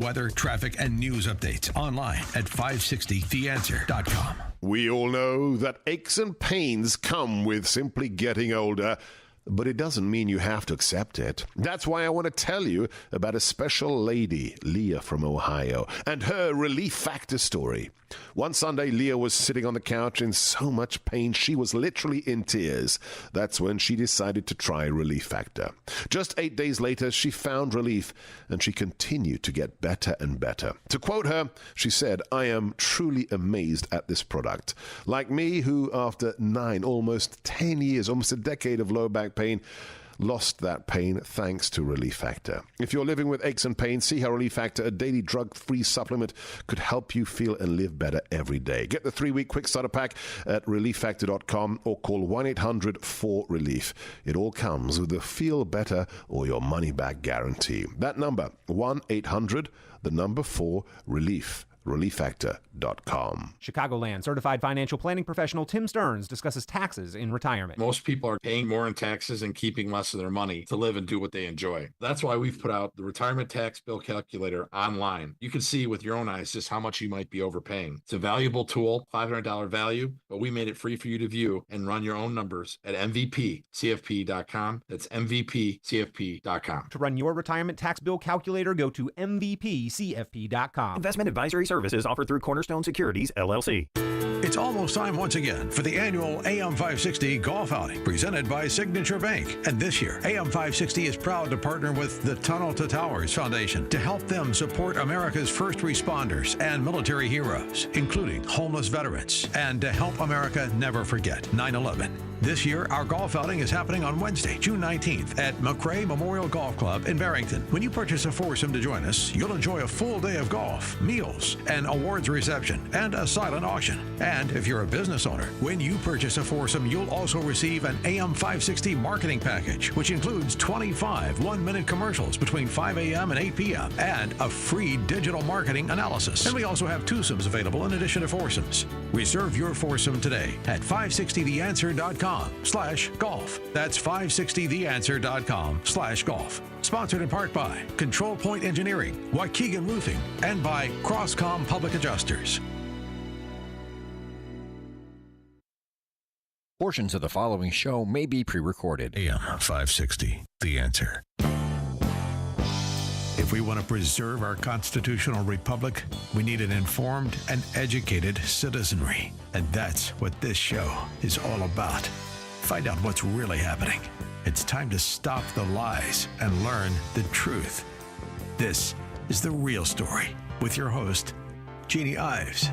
Weather, traffic, and news updates online at 560theanswer.com. We all know that aches and pains come with simply getting older, but it doesn't mean you have to accept it. That's why I want to tell you about a special lady, Leah from Ohio, and her Relief Factor story. One Sunday, Leah was sitting on the couch in so much pain she was literally in tears. That's when she decided to try Relief Factor. Just 8 days later, she found relief, and she continued to get better and better. To quote her, she said, "I am truly amazed at this product. Like me, who after 9, almost 10 years, almost a decade of low back pain, lost that pain thanks to Relief Factor. If you're living with aches and pains, see how Relief Factor, a daily drug-free supplement, could help you feel and live better every day. Get the 3-week quick starter pack at relieffactor.com or call 1-800-4RELIEF. It all comes with a feel better or your money back guarantee. That number, 1-800-4RELIEF. relieffactor.com. Chicagoland certified financial planning professional Tim Stearns discusses taxes in retirement. Most people are paying more in taxes and keeping less of their money to live and do what they enjoy. That's why we've put out the retirement tax bill calculator online. You can see with your own eyes just how much you might be overpaying. It's a valuable tool, $500 value, but we made it free for you to view and run your own numbers at mvpcfp.com. That's mvpcfp.com. To run your retirement tax bill calculator, go to mvpcfp.com. Investment advisory services offered through Cornerstone Securities, LLC. It's almost time once again for the annual AM 560 Golf Outing presented by Signature Bank. And this year, AM 560 is proud to partner with the Tunnel to Towers Foundation to help them support America's first responders and military heroes, including homeless veterans, and to help America never forget 9/11. This year, our golf outing is happening on Wednesday, June 19th at McRae Memorial Golf Club in Barrington. When you purchase a foursome to join us, you'll enjoy a full day of golf, meals, an awards reception, and a silent auction. And if you're a business owner, when you purchase a foursome, you'll also receive an AM 560 marketing package, which includes 25 one-minute commercials between 5 a.m. and 8 p.m. and a free digital marketing analysis. And we also have twosomes available in addition to foursomes. Reserve your foursome today at 560theanswer.com/golf. That's 560theanswer.com/golf. Sponsored in part by Control Point Engineering, Waukegan Roofing, and by Crosscom Public Adjusters. Portions of the following show may be pre-recorded. AM 560, The Answer. If we want to preserve our constitutional republic, we need an informed and educated citizenry. And that's what this show is all about. Find out what's really happening. It's time to stop the lies and learn the truth. This is The Real Story with your host, Jeannie Ives.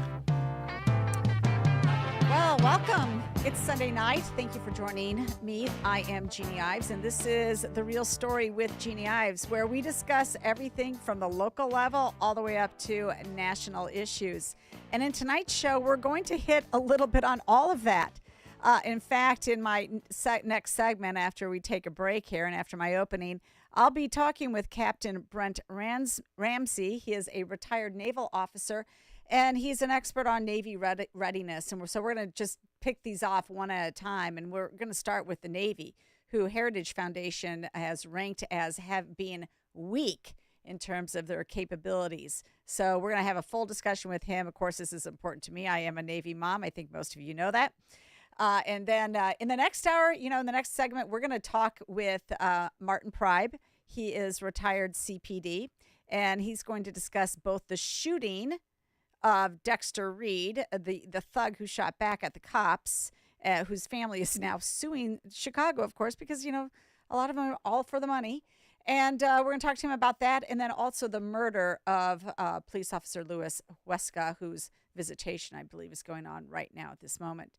Well, welcome. It's Sunday night. Thank you for joining me. I am Jeannie Ives, and this is The Real Story with Jeannie Ives, where we discuss everything from the local level all the way up to national issues. And in tonight's show, we're going to hit a little bit on all of that. In fact, in my next segment, after we take a break here and after my opening, I'll be talking with Captain Brent Ramsey. He is a retired naval officer, and he's an expert on Navy readiness. And so we're going to just pick these off one at a time. And we're going to start with the Navy, who Heritage Foundation has ranked as being weak in terms of their capabilities. So we're going to have a full discussion with him. Of course, this is important to me. I am a Navy mom. I think most of you know that. And then in the next hour, in the next segment, we're going to talk with Martin Preib. He is retired CPD, and he's going to discuss both the shooting of Dexter Reed, the thug who shot back at the cops, whose family is now suing Chicago, of course, because, a lot of them are all for the money. And we're going to talk to him about that. And then also the murder of police officer Louis Huesca, whose visitation, I believe, is going on right now at this moment.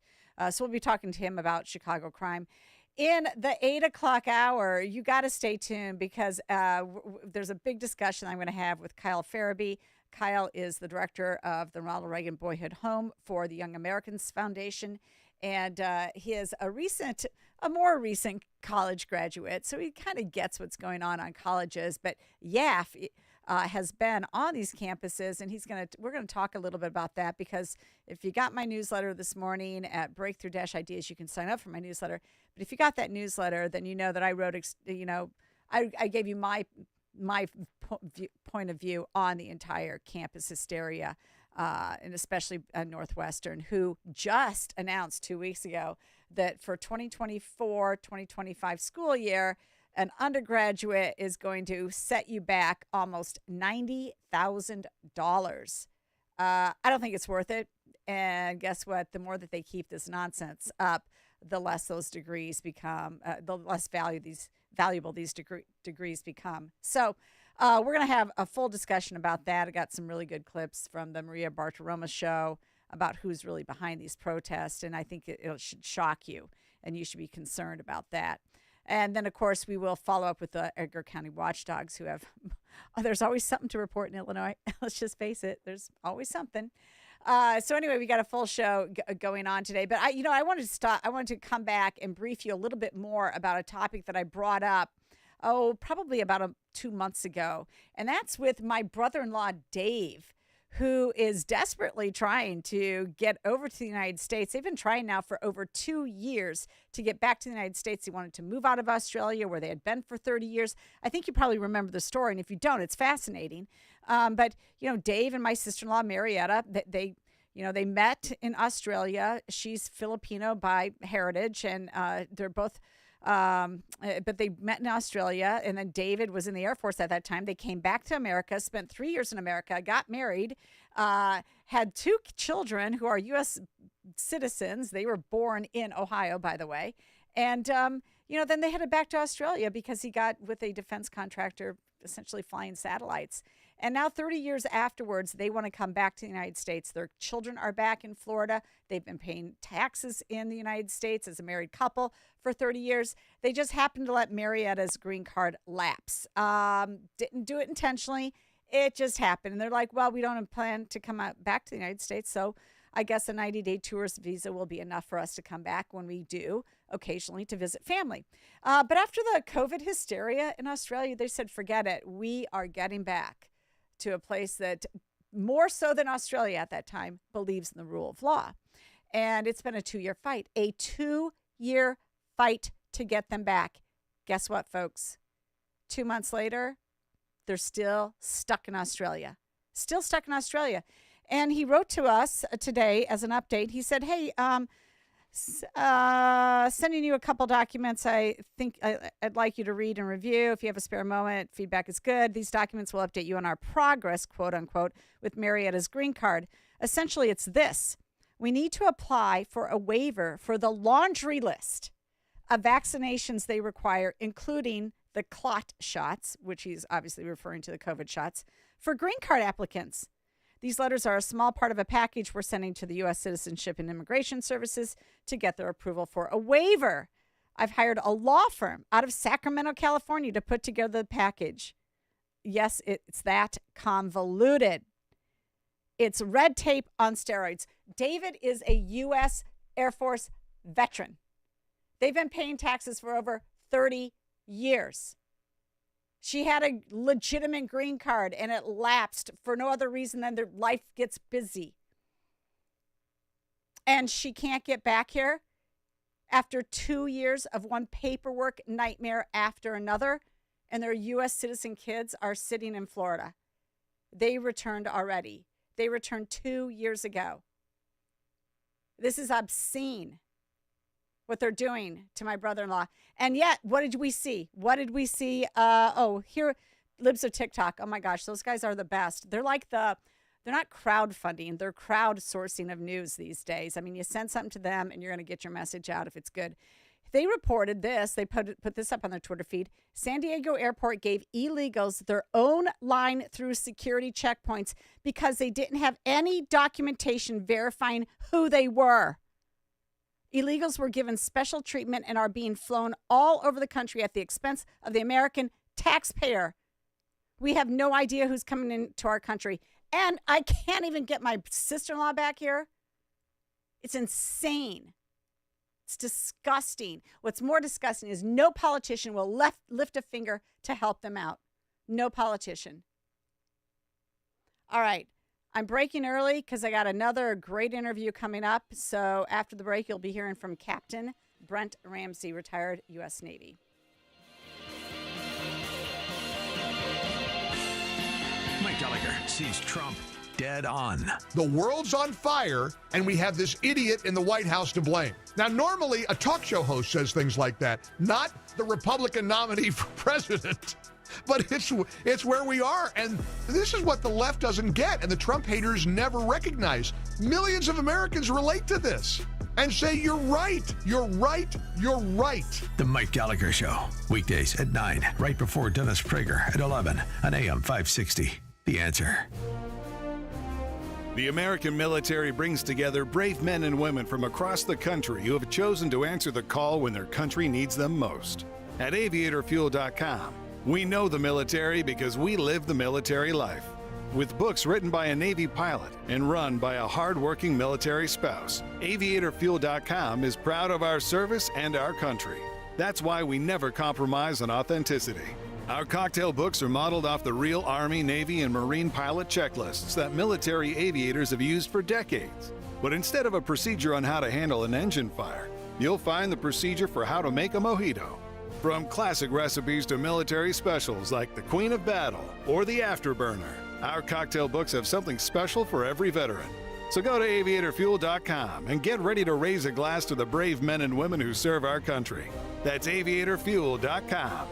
So we'll be talking to him about Chicago crime. In the 8 o'clock hour, you got to stay tuned because there's a big discussion I'm going to have with Kyle Ferrebee. Kyle is the director of the Ronald Reagan Boyhood Home for the Young Americans Foundation. And he is a more recent college graduate, so he kind of gets what's going on colleges. But YAF has been on these campuses, and we're going to talk a little bit about that, because if you got my newsletter this morning at Breakthrough-Ideas, you can sign up for my newsletter. But if you got that newsletter, then you know that I wrote, I gave you my my point of view on the entire campus hysteria, and especially Northwestern, who just announced 2 weeks ago that for 2024-2025 school year, an undergraduate is going to set you back almost $90,000. I don't think it's worth it. And guess what? The more that they keep this nonsense up, the less those degrees become, the less valuable these degrees become. So we're going to have a full discussion about that. I got some really good clips from the Maria Bartiromo show about who's really behind these protests, and I think it should shock you, and you should be concerned about that. And then, of course, we will follow up with the Edgar County Watchdogs, who have, there's always something to report in Illinois. Let's just face it. There's always something. So anyway, we got a full show going on today. But I wanted to come back and brief you a little bit more about a topic that I brought up, probably about 2 months ago. And that's with my brother-in-law, Dave, who is desperately trying to get over to the United States. They've been trying now for over 2 years to get back to the United States. They wanted to move out of Australia, where they had been for 30 years. I think you probably remember the story, and if you don't, it's fascinating. But Dave and my sister-in-law, Marietta, they met in Australia. She's Filipino by heritage, and they're both but they met in Australia, and then David was in the Air Force at that time. They came back to America, spent 3 years in America, got married, had 2 children who are U.S. citizens. They were born in Ohio, by the way. And, then they headed back to Australia because he got with a defense contractor, essentially flying satellites. And now 30 years afterwards, they want to come back to the United States. Their children are back in Florida. They've been paying taxes in the United States as a married couple for 30 years. They just happened to let Marietta's green card lapse. Didn't do it intentionally. It just happened. And they're like, well, we don't plan to come back to the United States. So I guess a 90-day tourist visa will be enough for us to come back when we do, occasionally to visit family. But after the COVID hysteria in Australia, they said, forget it. We are getting back to a place that, more so than Australia at that time, believes in the rule of law. And it's been a 2-year fight, a 2-year fight to get them back. Guess what, folks? 2 months later, they're still stuck in Australia. Still stuck in Australia. And he wrote to us today as an update. He said, hey, sending you a couple documents I think I'd like you to read and review. If you have a spare moment, feedback is good. These documents will update you on our progress, quote unquote, with Marietta's green card. Essentially, it's this. We need to apply for a waiver for the laundry list of vaccinations they require, including the clot shots, which he's obviously referring to the COVID shots, for green card applicants. These letters are a small part of a package we're sending to the U.S. Citizenship and Immigration Services to get their approval for a waiver. I've hired a law firm out of Sacramento, California to put together the package. Yes, it's that convoluted. It's red tape on steroids. David is a U.S. Air Force veteran. They've been paying taxes for over 30 years. She had a legitimate green card, and it lapsed for no other reason than their life gets busy. And she can't get back here after 2 years of one paperwork nightmare after another, and their U.S. citizen kids are sitting in Florida. They returned already. They returned 2 years ago. This is obscene, what they're doing to my brother-in-law. And yet, what did we see? Here, libs of TikTok. Oh my gosh, those guys are the best. They're like they're not crowdfunding, they're crowdsourcing of news these days. I mean, you send something to them and you're going to get your message out if it's good. They reported this. They put this up on their Twitter feed. San Diego Airport gave illegals their own line through security checkpoints because they didn't have any documentation verifying who they were. Illegals were given special treatment and are being flown all over the country at the expense of the American taxpayer. We have no idea who's coming into our country. And I can't even get my sister-in-law back here. It's insane. It's disgusting. What's more disgusting is no politician will lift a finger to help them out. No politician. All right. I'm breaking early because I got another great interview coming up. So after the break, you'll be hearing from Captain Brent Ramsey, retired U.S. Navy. Gallagher sees Trump dead on. The world's on fire, and we have this idiot in the White House to blame. Now, normally a talk show host says things like that, not the Republican nominee for president. But it's where we are, and this is what the left doesn't get, and the Trump haters never recognize. Millions of Americans relate to this and say, you're right, you're right, you're right. The Mike Gallagher Show, weekdays at 9, right before Dennis Prager at 11 on AM 560. The Answer. The American military brings together brave men and women from across the country who have chosen to answer the call when their country needs them most. At aviatorfuel.com, we know the military because we live the military life. With books written by a Navy pilot and run by a hard-working military spouse, aviatorfuel.com is proud of our service and our country. That's why we never compromise on authenticity. Our cocktail books are modeled off the real Army, Navy, and Marine pilot checklists that military aviators have used for decades. But instead of a procedure on how to handle an engine fire, you'll find the procedure for how to make a mojito. From classic recipes to military specials like the Queen of Battle or the Afterburner, our cocktail books have something special for every veteran. So go to aviatorfuel.com and get ready to raise a glass to the brave men and women who serve our country. That's aviatorfuel.com.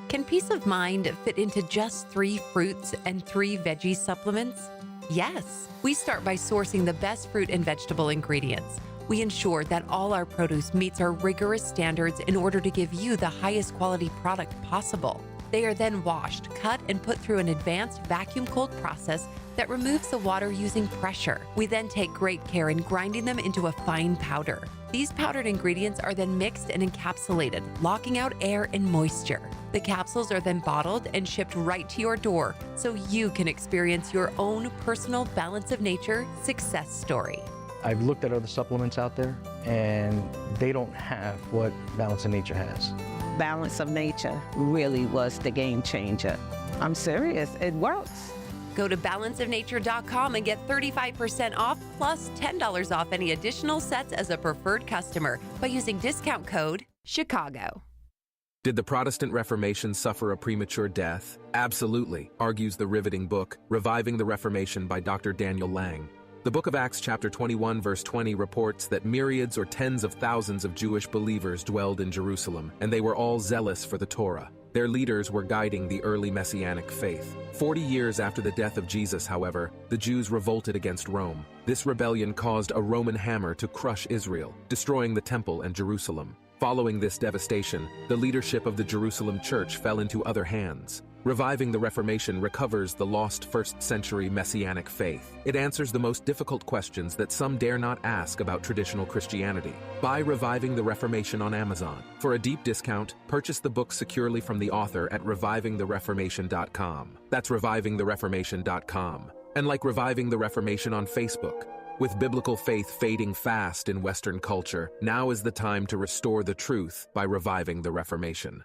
Can peace of mind fit into just 3 fruits and 3 veggie supplements? Yes. We start by sourcing the best fruit and vegetable ingredients. We ensure that all our produce meets our rigorous standards in order to give you the highest quality product possible. They are then washed, cut, and put through an advanced vacuum-cooled process that removes the water using pressure. We then take great care in grinding them into a fine powder. These powdered ingredients are then mixed and encapsulated, locking out air and moisture. The capsules are then bottled and shipped right to your door so you can experience your own personal Balance of Nature success story. I've looked at other supplements out there, and they don't have what Balance of Nature has. Balance of Nature really was the game changer. I'm serious, it works. Go to balanceofnature.com and get 35% off plus $10 off any additional sets as a preferred customer by using discount code CHICAGO. Did the Protestant Reformation suffer a premature death? Absolutely, argues the riveting book, Reviving the Reformation by Dr. Daniel Lang. The book of Acts chapter 21 verse 20 reports that myriads or tens of thousands of Jewish believers dwelled in Jerusalem, and they were all zealous for the Torah. Their leaders were guiding the early Messianic faith. 40 years after the death of Jesus, however, the Jews revolted against Rome. This rebellion caused a Roman hammer to crush Israel, destroying the temple and Jerusalem. Following this devastation, the leadership of the Jerusalem church fell into other hands. Reviving the Reformation recovers the lost first-century Messianic faith. It answers the most difficult questions that some dare not ask about traditional Christianity. Buy Reviving the Reformation on Amazon. For a deep discount, purchase the book securely from the author at revivingthereformation.com. That's revivingthereformation.com. And like Reviving the Reformation on Facebook. With biblical faith fading fast in Western culture, now is the time to restore the truth by reviving the Reformation.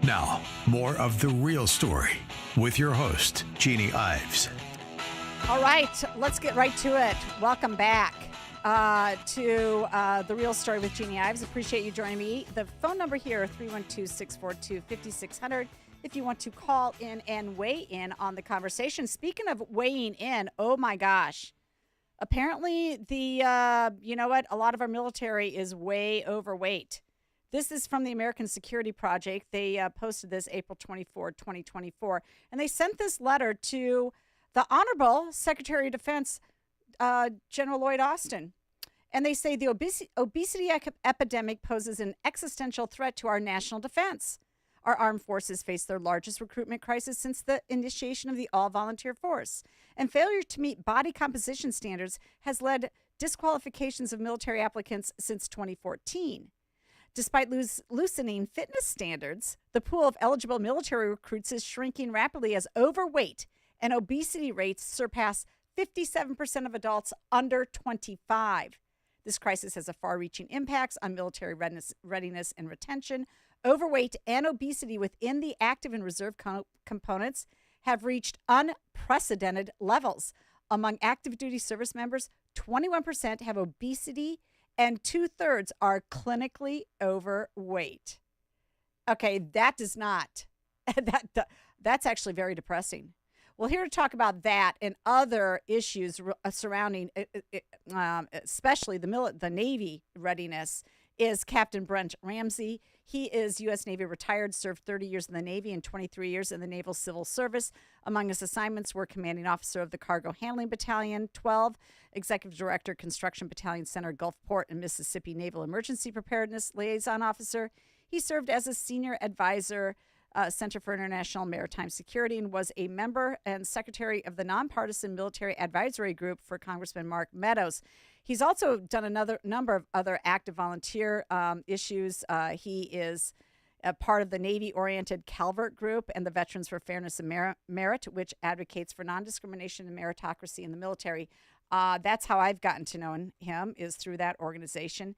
Now, more of The Real Story with your host, Jeannie Ives. All right, let's get right to it. Welcome back to The Real Story with Jeannie Ives. Appreciate you joining me. The phone number here, 312-642-5600. If you want to call in and weigh in on the conversation. Speaking of weighing in, oh my gosh. Apparently a lot of our military is way overweight. This is from the American Security Project. They posted this April 24, 2024. And they sent this letter to the Honorable Secretary of Defense, General Lloyd Austin. And they say the obesity epidemic poses an existential threat to our national defense. Our armed forces face their largest recruitment crisis since the initiation of the all-volunteer force. And failure to meet body composition standards has led disqualifications of military applicants since 2014. Despite loosening fitness standards, the pool of eligible military recruits is shrinking rapidly as overweight and obesity rates surpass 57% of adults under 25. This crisis has a far-reaching impacts on military readiness and retention. Overweight and obesity within the active and reserve components have reached unprecedented levels. Among active duty service members, 21% have obesity and 2/3 are clinically overweight. Okay, that does not, that's actually very depressing. Well, here to talk about that and other issues surrounding, especially the Navy readiness, is Captain Brent Ramsey. He is U.S. Navy retired, served 30 years in the Navy and 23 years in the Naval Civil Service. Among his assignments were commanding officer of the Cargo Handling Battalion 12, executive director, Construction Battalion Center, Gulfport and Mississippi Naval Emergency Preparedness Liaison Officer. He served as a senior advisor, Center for International Maritime Security, and was a member and secretary of the Nonpartisan Military Advisory Group for Congressman Mark Meadows. He's also done another number of other active volunteer issues. He is a part of the Navy-oriented Calvert Group and the Veterans for Fairness and Merit, which advocates for non-discrimination and meritocracy in the military. That's how I've gotten to know him, is through that organization.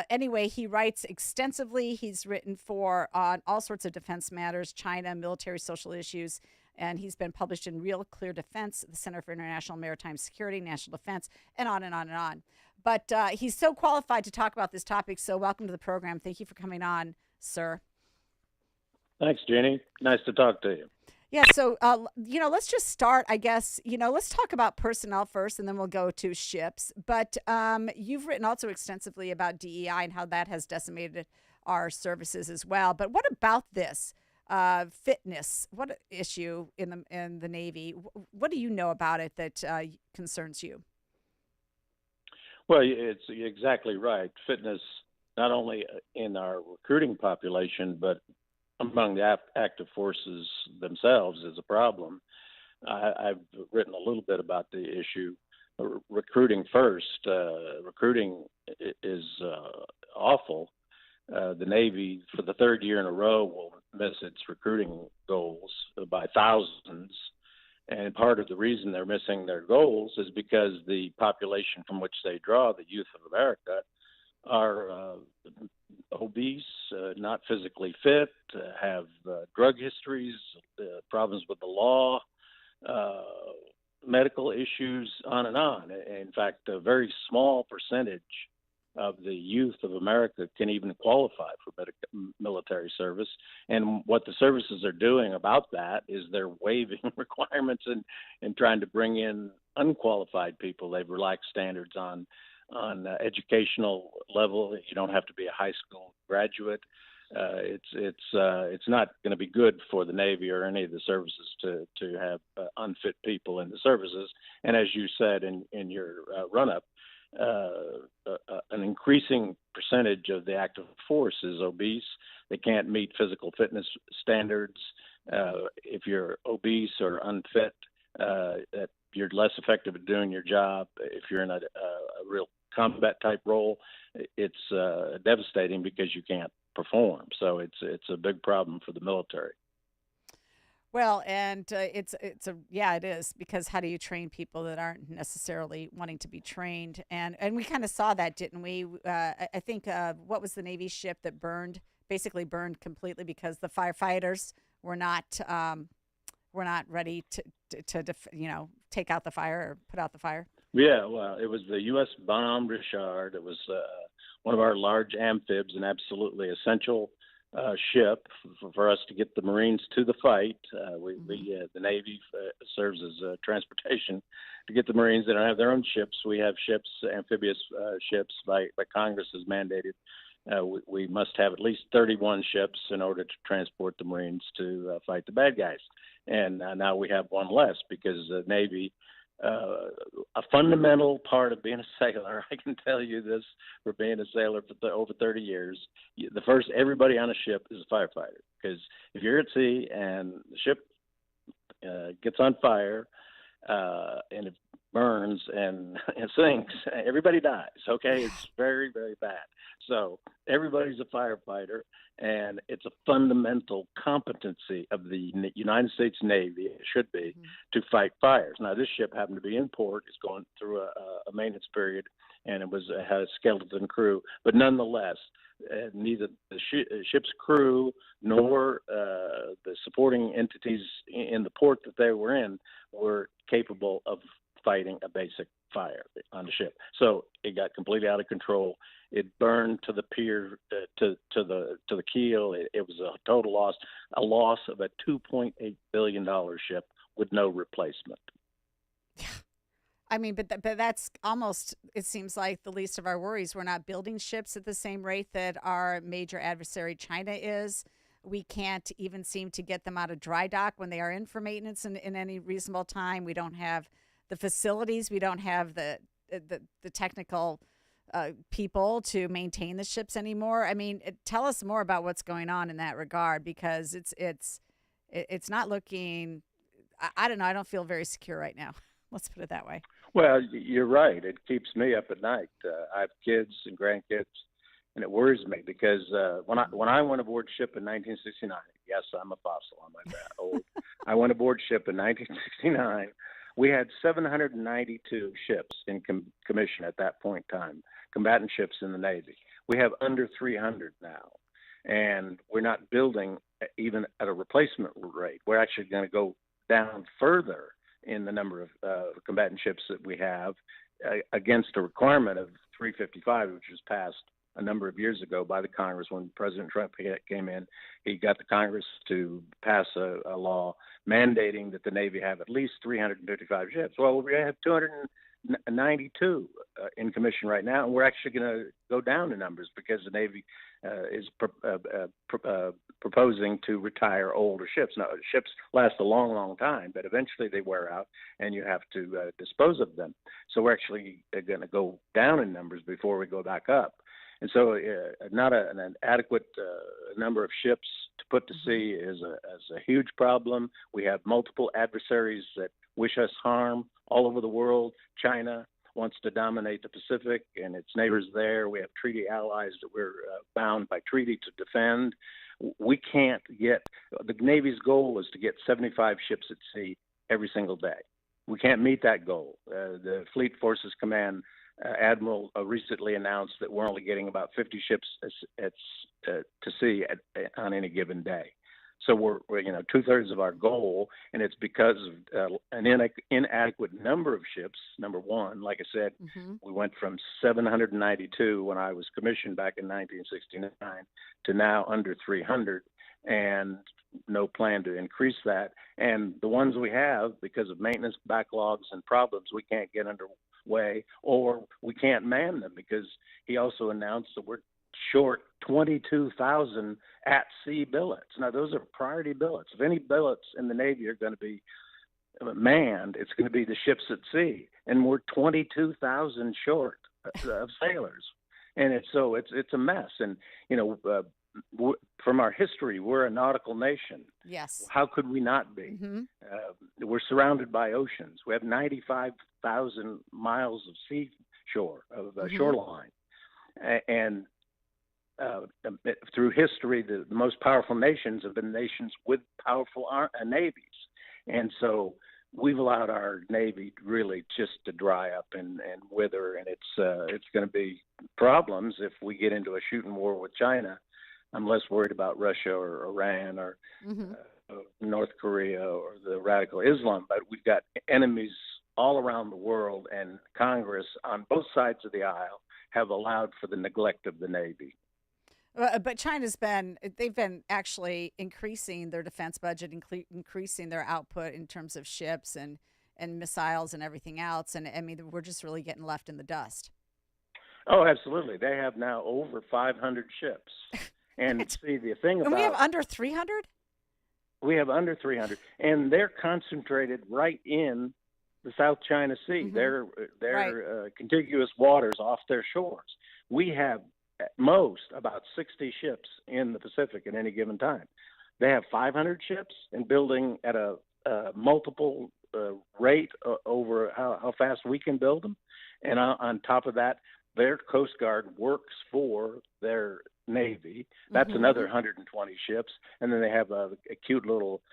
Anyway, he writes extensively. He's written for on all sorts of defense matters, China, military, social issues, and he's been published in Real Clear Defense, the Center for International Maritime Security, National Defense, and on and on and on. But he's so qualified to talk about this topic, so welcome to the program. Thank you for coming on, sir. Thanks, Jeannie. Nice to talk to you. Yeah, so, let's just start, I guess, let's talk about personnel first, and then we'll go to ships. But you've written also extensively about DEI and how that has decimated our services as well. But what about this fitness? What issue in the Navy? What do you know about it that concerns you? Well, it's exactly right. Fitness, not only in our recruiting population, but among the active forces themselves, is a problem. I've written a little bit about the issue. Recruiting first. Recruiting is awful. The Navy, for the third year in a row, will miss its recruiting goals by thousands. And part of the reason they're missing their goals is because the population from which they draw, the youth of America, are obese, not physically fit, have drug histories, problems with the law, medical issues, on and on. In fact, a very small percentage of the youth of America can even qualify for military service. And what the services are doing about that is they're waiving requirements and trying to bring in unqualified people. They've relaxed standards on educational level. You don't have to be a high school graduate. It's not going to be good for the Navy or any of the services to have unfit people in the services. And as you said in your run-up, an increasing percentage of the active force is obese. They can't meet physical fitness standards. If you're obese or unfit, you're less effective at doing your job. If you're in a real combat type role, it's devastating because you can't perform. So it's a big problem for the military. Well, and it is, because how do you train people that aren't necessarily wanting to be trained? And we kind of saw that, didn't we? I think what was the Navy ship that basically burned completely because the firefighters were not ready to take out the fire or put out the fire? Yeah, well, it was the U.S. Bonhomme Richard. It was one of our large amphibs, an absolutely essential ship for us to get the Marines to the fight. The Navy serves as transportation to get the Marines. They don't have their own ships. We have ships, amphibious ships, by Congress has mandated. We must have at least 31 ships in order to transport the Marines to fight the bad guys. And now we have one less because the Navy, a fundamental part of being a sailor, I can tell you this for being a sailor for over 30 years, everybody on a ship is a firefighter. Because if you're at sea and the ship gets on fire and it burns and it sinks, everybody dies, okay? It's very, very bad. So everybody's a firefighter, and it's a fundamental competency of the United States Navy, it should be, to fight fires. Now, this ship happened to be in port. It's going through a maintenance period, and it had a skeleton crew. But nonetheless, neither the ship's crew nor the supporting entities in the port that they were in were capable of fighting a basic fire on the ship. So it got completely out of control. It burned to the pier, to the keel. It was a total loss, a loss of a $2.8 billion ship with no replacement. I mean, but that's almost, it seems like, the least of our worries. We're not building ships at the same rate that our major adversary China is. We can't even seem to get them out of dry dock when they are in for maintenance in any reasonable time. We don't have the facilities. We don't have the technical people to maintain the ships anymore. I mean, tell us more about what's going on in that regard, because it's not looking, I don't know, I don't feel very secure right now. Let's put it that way. Well, you're right. It keeps me up at night. I have kids and grandkids, and it worries me because when I went aboard ship in 1969, yes, I'm a fossil. I'm that old. I went aboard ship in 1969. We had 792 ships in commission at that point in time, combatant ships in the Navy. We have under 300 now, and we're not building even at a replacement rate. We're actually going to go down further in the number of combatant ships that we have against a requirement of 355, which was passed a number of years ago by the Congress when President Trump came in. He got the Congress to pass a law mandating that the Navy have at least 355 ships. Well, we have 292 in commission right now, and we're actually going to go down in numbers because the Navy is proposing to retire older ships. Now, ships last a long, long time, but eventually they wear out, and you have to dispose of them. So we're actually going to go down in numbers before we go back up. And so not an adequate number of ships to put to sea is a huge problem. We have multiple adversaries that wish us harm all over the world. China wants to dominate the Pacific and its neighbors there. We have treaty allies that we're bound by treaty to defend. We can't get – the Navy's goal is to get 75 ships at sea every single day. We can't meet that goal. The Fleet Forces Command Admiral recently announced that we're only getting about 50 ships to sea on any given day. So we're 2/3 of our goal, and it's because of an inadequate number of ships. Number one, like I said, we went from 792 when I was commissioned back in 1969 to now under 300, and no plan to increase that. And the ones we have, because of maintenance backlogs and problems, we can't get underway, or we can't man them because he also announced that we're short 22,000 at-sea billets. Now, those are priority billets. If any billets in the Navy are going to be manned, it's going to be the ships at sea. And we're 22,000 short of sailors. And it's a mess. And, from our history, we're a nautical nation. Yes. How could we not be? We're surrounded by oceans. We have 95,000 miles of shoreline. And through history, the most powerful nations have been nations with powerful navies. And so we've allowed our Navy really just to dry up and wither, and it's going to be problems if we get into a shooting war with China. I'm less worried about Russia or Iran or North Korea or the radical Islam, but we've got enemies all around the world, and Congress on both sides of the aisle have allowed for the neglect of the Navy. But they've been actually increasing their defense budget, increasing their output in terms of ships and missiles and everything else. And I mean, we're just really getting left in the dust. Oh, absolutely. They have now over 500 ships. And see, the thing about... And we have under 300? We have under 300. And they're concentrated right in the South China Sea. They're contiguous waters off their shores. We have at most about 60 ships in the Pacific at any given time. They have 500 ships and building at a multiple rate over how fast we can build them. And on top of that, their Coast Guard works for their Navy. That's another 120 ships. And then they have a cute little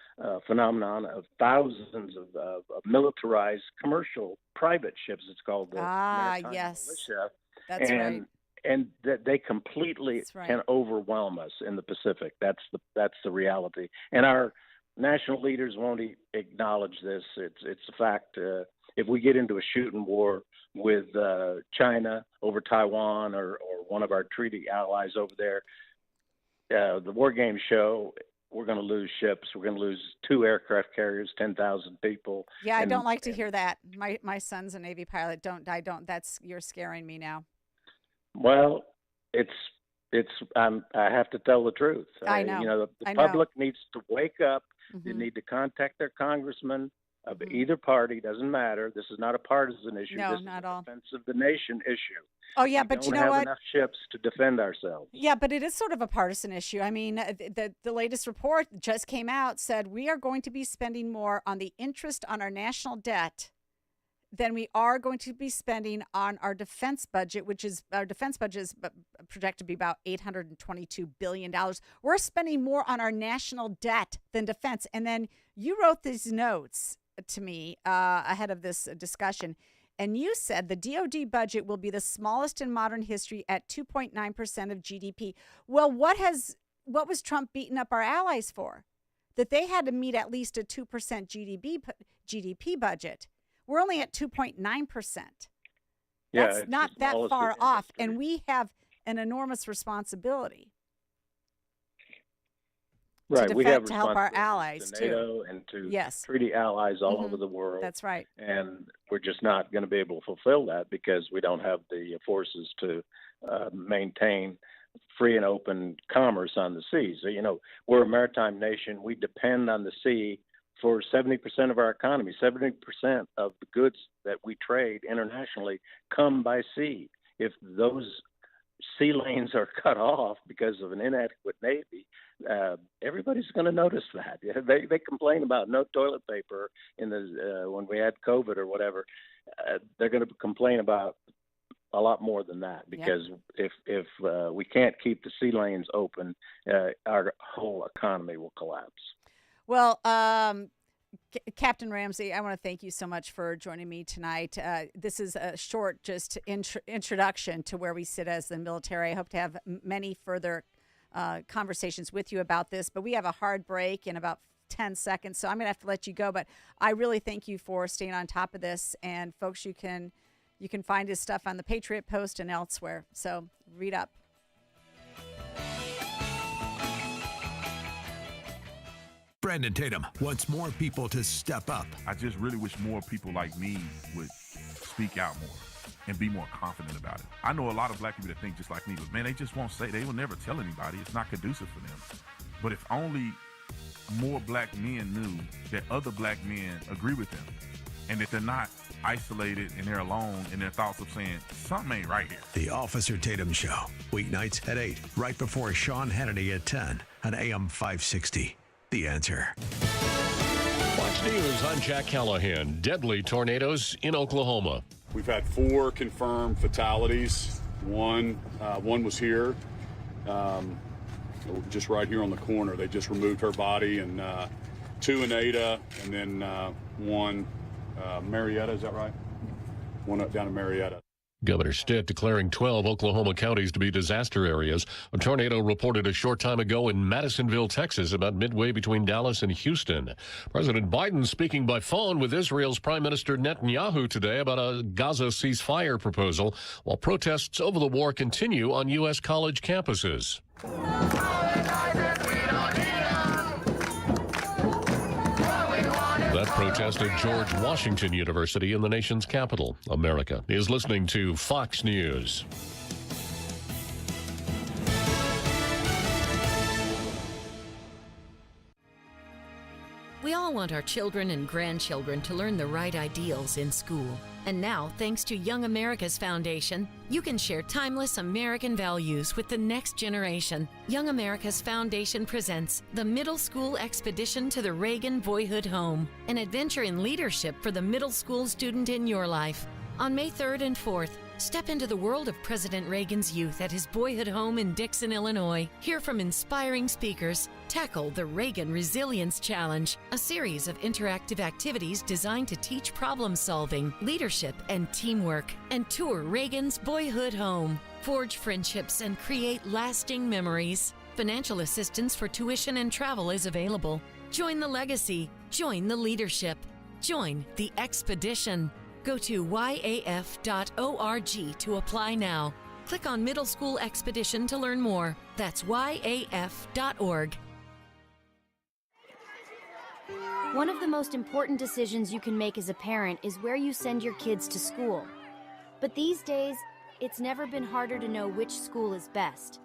phenomenon of thousands of militarized commercial private ships. It's called the Maritime Militia. That's right. And that they completely can overwhelm us in the Pacific. That's the reality. And our national leaders won't acknowledge this. It's a fact. if we get into a shooting war with China over Taiwan or one of our treaty allies over there, the war games show we're going to lose ships. We're going to lose 2 aircraft carriers, 10,000 people. Yeah, I don't like to hear that. My son's a Navy pilot. You're scaring me now. Well, I have to tell the truth. I know. The public needs to wake up. They need to contact their congressman of either party. Doesn't matter. This is not a partisan issue. No, this is not a all. defense of the nation issue. Oh, yeah, we but don't you know have what? enough ships to defend ourselves. Yeah, but it is sort of a partisan issue. I mean, the latest report just came out, said we are going to be spending more on the interest on our national debt than we are going to be spending on our defense budget, our defense budget is projected to be about $822 billion. We're spending more on our national debt than defense. And then you wrote these notes to me ahead of this discussion, and you said the DoD budget will be the smallest in modern history at 2.9% of GDP. Well, what was Trump beating up our allies for? That they had to meet at least a 2% GDP budget. We're only at 2.9%. That's not that far off, and we have an enormous responsibility. Right, we have to help our allies to NATO and to yes. treaty allies all over the world. That's right. And we're just not going to be able to fulfill that because we don't have the forces to maintain free and open commerce on the seas. So, we're a maritime nation. We depend on the sea for 70% of our economy. 70% of the goods that we trade internationally come by sea. If those sea lanes are cut off because of an inadequate Navy, everybody's going to notice that. They complain about no toilet paper when we had COVID or whatever. They're going to complain about a lot more than that because if we can't keep the sea lanes open, our whole economy will collapse. Well, Captain Ramsey, I want to thank you so much for joining me tonight. This is a short just introduction to where we sit as the military. I hope to have many further conversations with you about this, but we have a hard break in about 10 seconds, so I'm going to have to let you go. But I really thank you for staying on top of this. And folks, you can find his stuff on the Patriot Post and elsewhere. So read up. Brandon Tatum wants more people to step up. I just really wish more people like me would speak out more and be more confident about it. I know a lot of black people that think just like me, but man, they just won't say, they will never tell anybody. It's not conducive for them. But if only more black men knew that other black men agree with them and that they're not isolated and they're alone in their thoughts of saying, something ain't right here. The Officer Tatum Show, weeknights at 8, right before Sean Hannity at 10 on AM 560. The Answer. Fox News, I'm Jack Callahan. Deadly tornadoes in Oklahoma. We've had 4 confirmed fatalities. One was here, just right here on the corner. They just removed her body, and 2 in Ada, and then 1 Marietta. Is that right? 1 up down in Marietta. Governor Stitt declaring 12 Oklahoma counties to be disaster areas. A tornado reported a short time ago in Madisonville, Texas, about midway between Dallas and Houston. President Biden speaking by phone with Israel's Prime Minister Netanyahu today about a Gaza ceasefire proposal, while protests over the war continue on U.S. college campuses. That protest at George Washington University in the nation's capital. America is listening to Fox News. We all want our children and grandchildren to learn the right ideals in school. And now, thanks to Young America's Foundation, you can share timeless American values with the next generation. Young America's Foundation presents the Middle School Expedition to the Reagan Boyhood Home, an adventure in leadership for the middle school student in your life. On May 3rd and 4th, step into the world of President Reagan's youth at his boyhood home in Dixon, Illinois. Hear from inspiring speakers. Tackle the Reagan Resilience Challenge, a series of interactive activities designed to teach problem solving, leadership, and teamwork. And tour Reagan's boyhood home. Forge friendships and create lasting memories. Financial assistance for tuition and travel is available. Join the legacy. Join the leadership. Join the expedition. Go to yaf.org to apply now. Click on Middle School Expedition to learn more. That's yaf.org. One of the most important decisions you can make as a parent is where you send your kids to school. But these days, it's never been harder to know which school is best.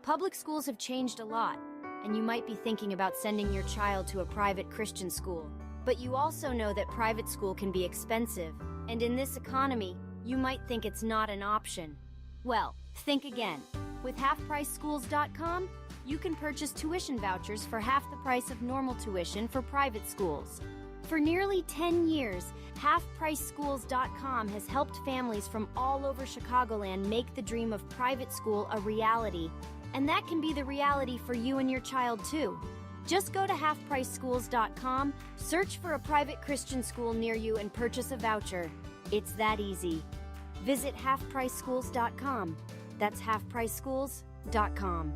Public schools have changed a lot, and you might be thinking about sending your child to a private Christian school. But you also know that private school can be expensive, and in this economy, you might think it's not an option. Well, think again. With halfpriceschools.com, you can purchase tuition vouchers for half the price of normal tuition for private schools. For nearly 10 years, halfpriceschools.com has helped families from all over Chicagoland make the dream of private school a reality. And that can be the reality for you and your child too. Just go to halfpriceschools.com, search for a private Christian school near you, and purchase a voucher. It's that easy. Visit halfpriceschools.com. That's halfpriceschools.com.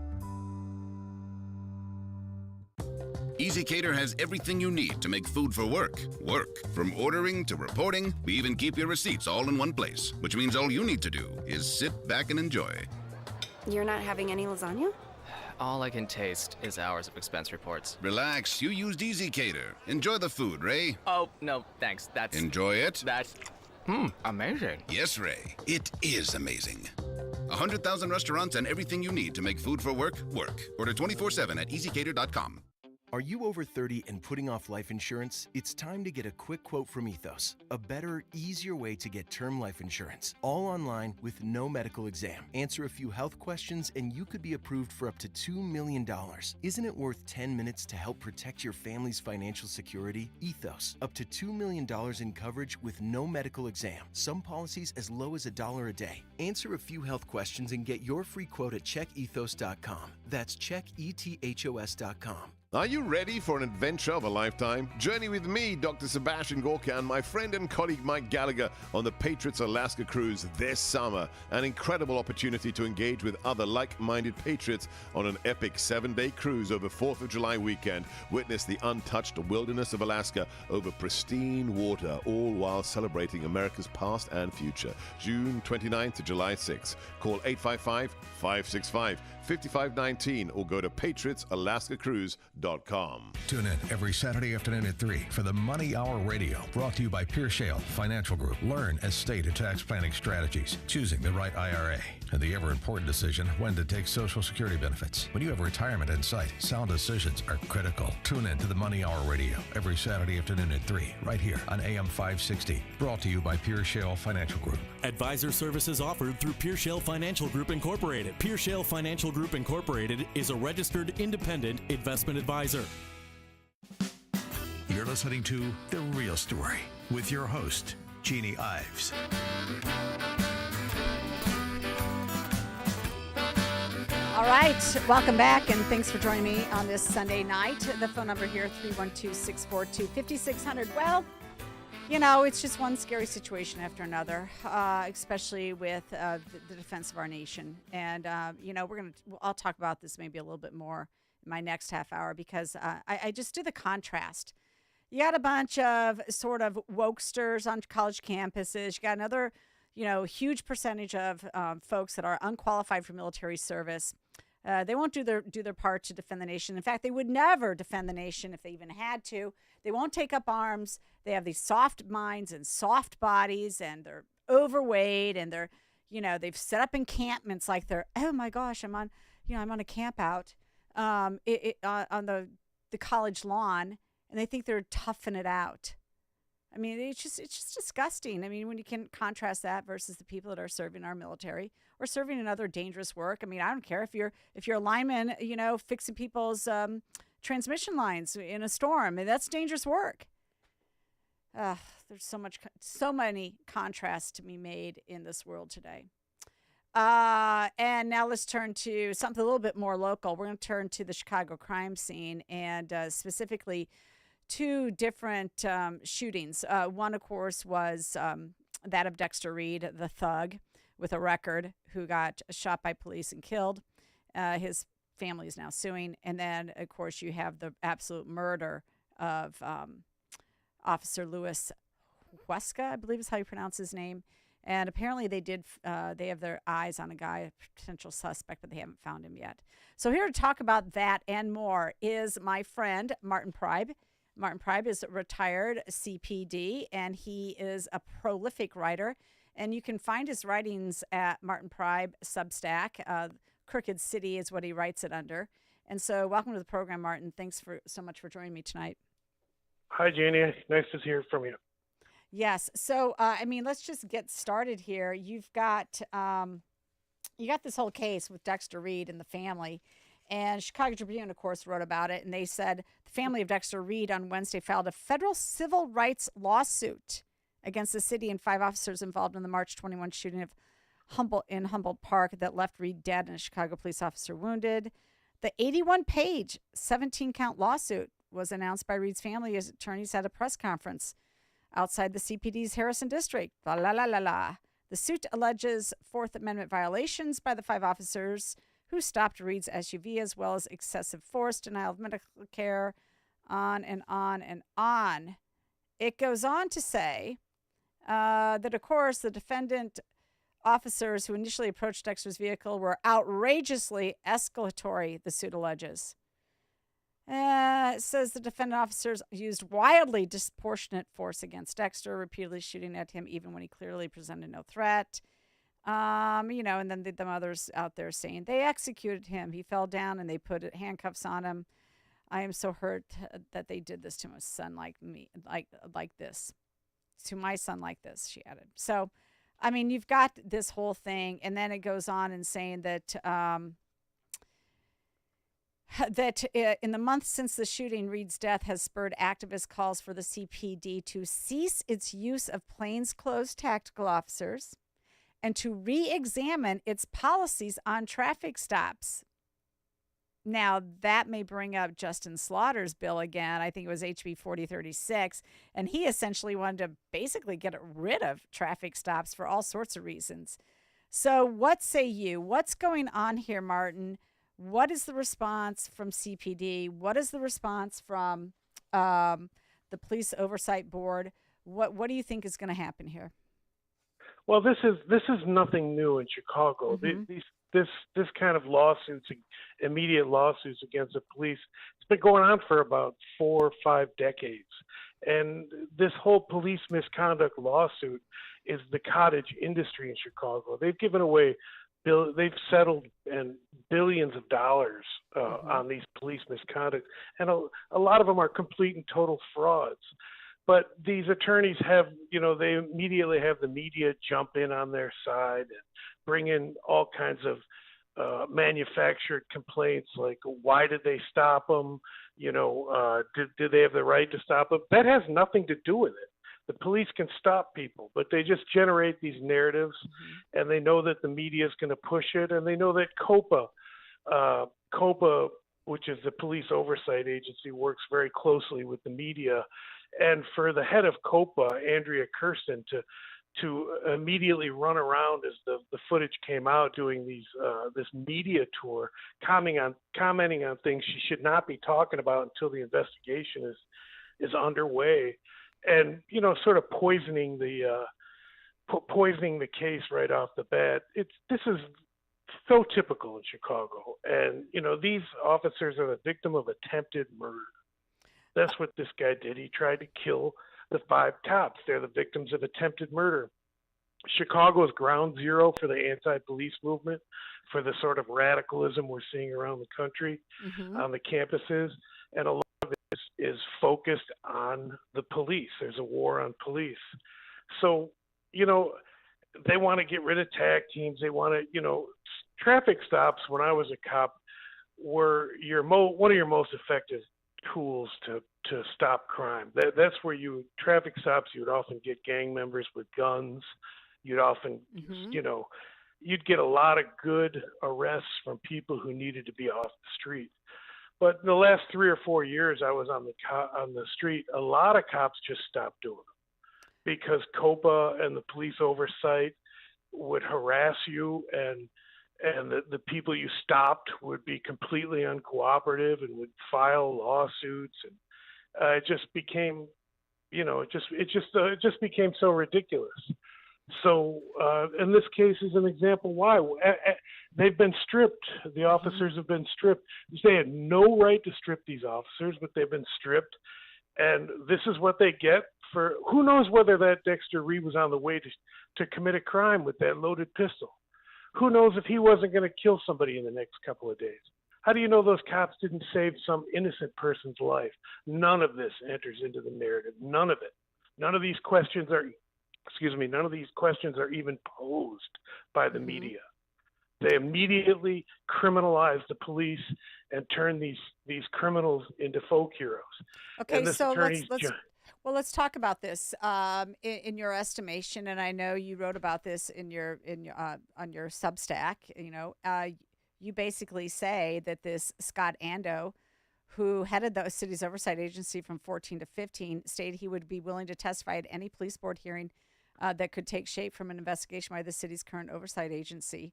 EasyCater has everything you need to make food for work. Work. From ordering to reporting, we even keep your receipts all in one place, which means all you need to do is sit back and enjoy. You're not having any lasagna? All I can taste is hours of expense reports. Relax, you used EasyCater. Enjoy the food, Ray. Oh, no, thanks. Enjoy it? Amazing. Yes, Ray. It is amazing. 100,000 restaurants and everything you need to make food for work, work. Order 24/7 at easycater.com. Are you over 30 and putting off life insurance? It's time to get a quick quote from Ethos, a better, easier way to get term life insurance, all online with no medical exam. Answer a few health questions and you could be approved for up to $2 million. Isn't it worth 10 minutes to help protect your family's financial security? Ethos, up to $2 million in coverage with no medical exam. Some policies as low as $1 a day. Answer a few health questions and get your free quote at checkethos.com. That's checkethos.com. Are you ready for an adventure of a lifetime? Journey with me, Dr. Sebastian Gorka, and my friend and colleague Mike Gallagher on the Patriots Alaska cruise this summer. An incredible opportunity to engage with other like-minded patriots on an epic 7-day cruise over 4th of July weekend. Witness the untouched wilderness of Alaska over pristine water, all while celebrating America's past and future. June 29th to July 6th. Call 855-565-5519 or go to patriotsalaskacruise.com. Tune in every Saturday afternoon at 3 for the Money Hour Radio, brought to you by Pierre Shale Financial Group. Learn estate and tax planning strategies, choosing the right IRA, and the ever-important decision when to take Social Security benefits. When you have retirement in sight, sound decisions are critical. Tune in to the Money Hour Radio every Saturday afternoon at 3, right here on AM 560, brought to you by Pierre Shale Financial Group. Advisor services offered through Pierre Shale Financial Group Incorporated. Pierre Shale Financial Group Incorporated is a registered independent investment advisor. You're listening to The Real Story with your host, Jeannie Ives. All right, welcome back, and thanks for joining me on this Sunday night. The phone number here, 312-642-5600. Well, you know, it's just one scary situation after another, especially with the defense of our nation. And, you know, I'll talk about this maybe a little bit more in my next half hour, because I just do the contrast. You got a bunch of sort of wokesters on college campuses. You got another, you know, huge percentage of folks that are unqualified for military service. They won't do their part to defend the nation. In fact, they would never defend the nation if they even had to. They won't take up arms. They have these soft minds and soft bodies, and they're overweight, and they're, you know, they've set up encampments like they're, oh my gosh, I'm on a camp out on the college lawn, and they think they're toughing it out. I mean, it's just disgusting. I mean, when you can contrast that versus the people that are serving our military or serving in other dangerous work. I mean, I don't care if you're a lineman, you know, fixing people's transmission lines in a storm. I mean, that's dangerous work. There's so many contrasts to be made in this world today. And now let's turn to something a little bit more local. We're going to turn to the Chicago crime scene, and specifically two different shootings. One, of course, was that of Dexter Reed, the thug with a record, who got shot by police and killed. His family is now suing. And then, of course, you have the absolute murder of Officer Lewis Huesca, I believe is how you pronounce his name. And apparently they have their eyes on a guy, a potential suspect, but they haven't found him yet. So here to talk about that and more is my friend, Martin Preib. Martin Preib is a retired CPD, and he is a prolific writer. And you can find his writings at Martin Preib Substack. Crooked City is what he writes it under. And so welcome to the program, Martin. Thanks so much for joining me tonight. Hi, Janie. Nice to hear from you. Yes. So, let's just get started here. You've got this whole case with Dexter Reed and the family. And Chicago Tribune, of course, wrote about it. And they said the family of Dexter Reed on Wednesday filed a federal civil rights lawsuit against the city and 5 officers involved in the March 21 shooting of Humboldt Park that left Reed dead and a Chicago police officer wounded. The 81-page, 17-count lawsuit was announced by Reed's family as attorneys at a press conference outside the CPD's Harrison district. The suit alleges Fourth Amendment violations by the 5 officers who stopped Reed's SUV, as well as excessive force, denial of medical care, on and on and on. It goes on to say that, of course, the defendant officers who initially approached Dexter's vehicle were outrageously escalatory, the suit alleges. It says the defendant officers used wildly disproportionate force against Dexter, repeatedly shooting at him even when he clearly presented no threat. And then the others out there saying they executed him. He fell down and they put handcuffs on him. I am so hurt that they did this to my son like this. To my son like this, she added. So, you've got this whole thing, and then it goes on in saying that in the months since the shooting, Reed's death has spurred activist calls for the CPD to cease its use of plainclothes tactical officers and to re-examine its policies on traffic stops. Now, that may bring up Justin Slaughter's bill again. I think it was HB 4036, and he essentially wanted to basically get rid of traffic stops for all sorts of reasons. So what say you? What's going on here, Martin? What is the response from CPD? What is the response from the Police Oversight Board? What do you think is going to happen here? Well, this is nothing new in Chicago. Mm-hmm. This kind of lawsuits, immediate lawsuits against the police, it's been going on for about 4 or 5 decades. And this whole police misconduct lawsuit is the cottage industry in Chicago. They've given away they've settled billions of dollars on these police misconduct, and a lot of them are complete and total frauds. But these attorneys have, they immediately have the media jump in on their side and bring in all kinds of manufactured complaints like, why did they stop them? Did they have the right to stop them? That has nothing to do with it. The police can stop people, but they just generate these narratives, and they know that the media is going to push it, and they know that COPA, which is the police oversight agency, works very closely with the media. And for the head of COPA, Andrea Kirsten, to immediately run around as the footage came out doing this media tour, commenting on things she should not be talking about until the investigation is underway, and sort of poisoning the case right off the bat. This is so typical in Chicago, and these officers are the victim of attempted murder. That's what this guy did. He tried to kill the 5 cops. They're the victims of attempted murder. Chicago is ground zero for the anti-police movement, for the sort of radicalism we're seeing around the country on the campuses. And a lot of it is focused on the police. There's a war on police. So, they want to get rid of tag teams. They want to, traffic stops when I was a cop were one of your most effective tools to stop crime. That's where traffic stops, you would often get gang members with guns. You'd often, you'd get a lot of good arrests from people who needed to be off the street. But in the last 3 or 4 years I was on the street, a lot of cops just stopped doing them because COPA and the police oversight would harass you, and the people you stopped would be completely uncooperative and would file lawsuits, and it just became it just became so ridiculous. So, and this case is an example why. They've been stripped. The officers have been stripped. They had no right to strip these officers, but they've been stripped. And this is what they get for, who knows whether that Dexter Reed was on the way to commit a crime with that loaded pistol. Who knows if he wasn't going to kill somebody in the next couple of days. How do you know those cops didn't save some innocent person's life? None of this enters into the narrative. None of it. None of these questions are even posed by the media. They immediately criminalize the police and turn these criminals into folk heroes. Okay, so let's talk about this in your estimation, and I know you wrote about this on your Substack. You basically say that this Scott Ando, who headed the city's oversight agency from 14 to 15, stated he would be willing to testify at any police board hearing that could take shape from an investigation by the city's current oversight agency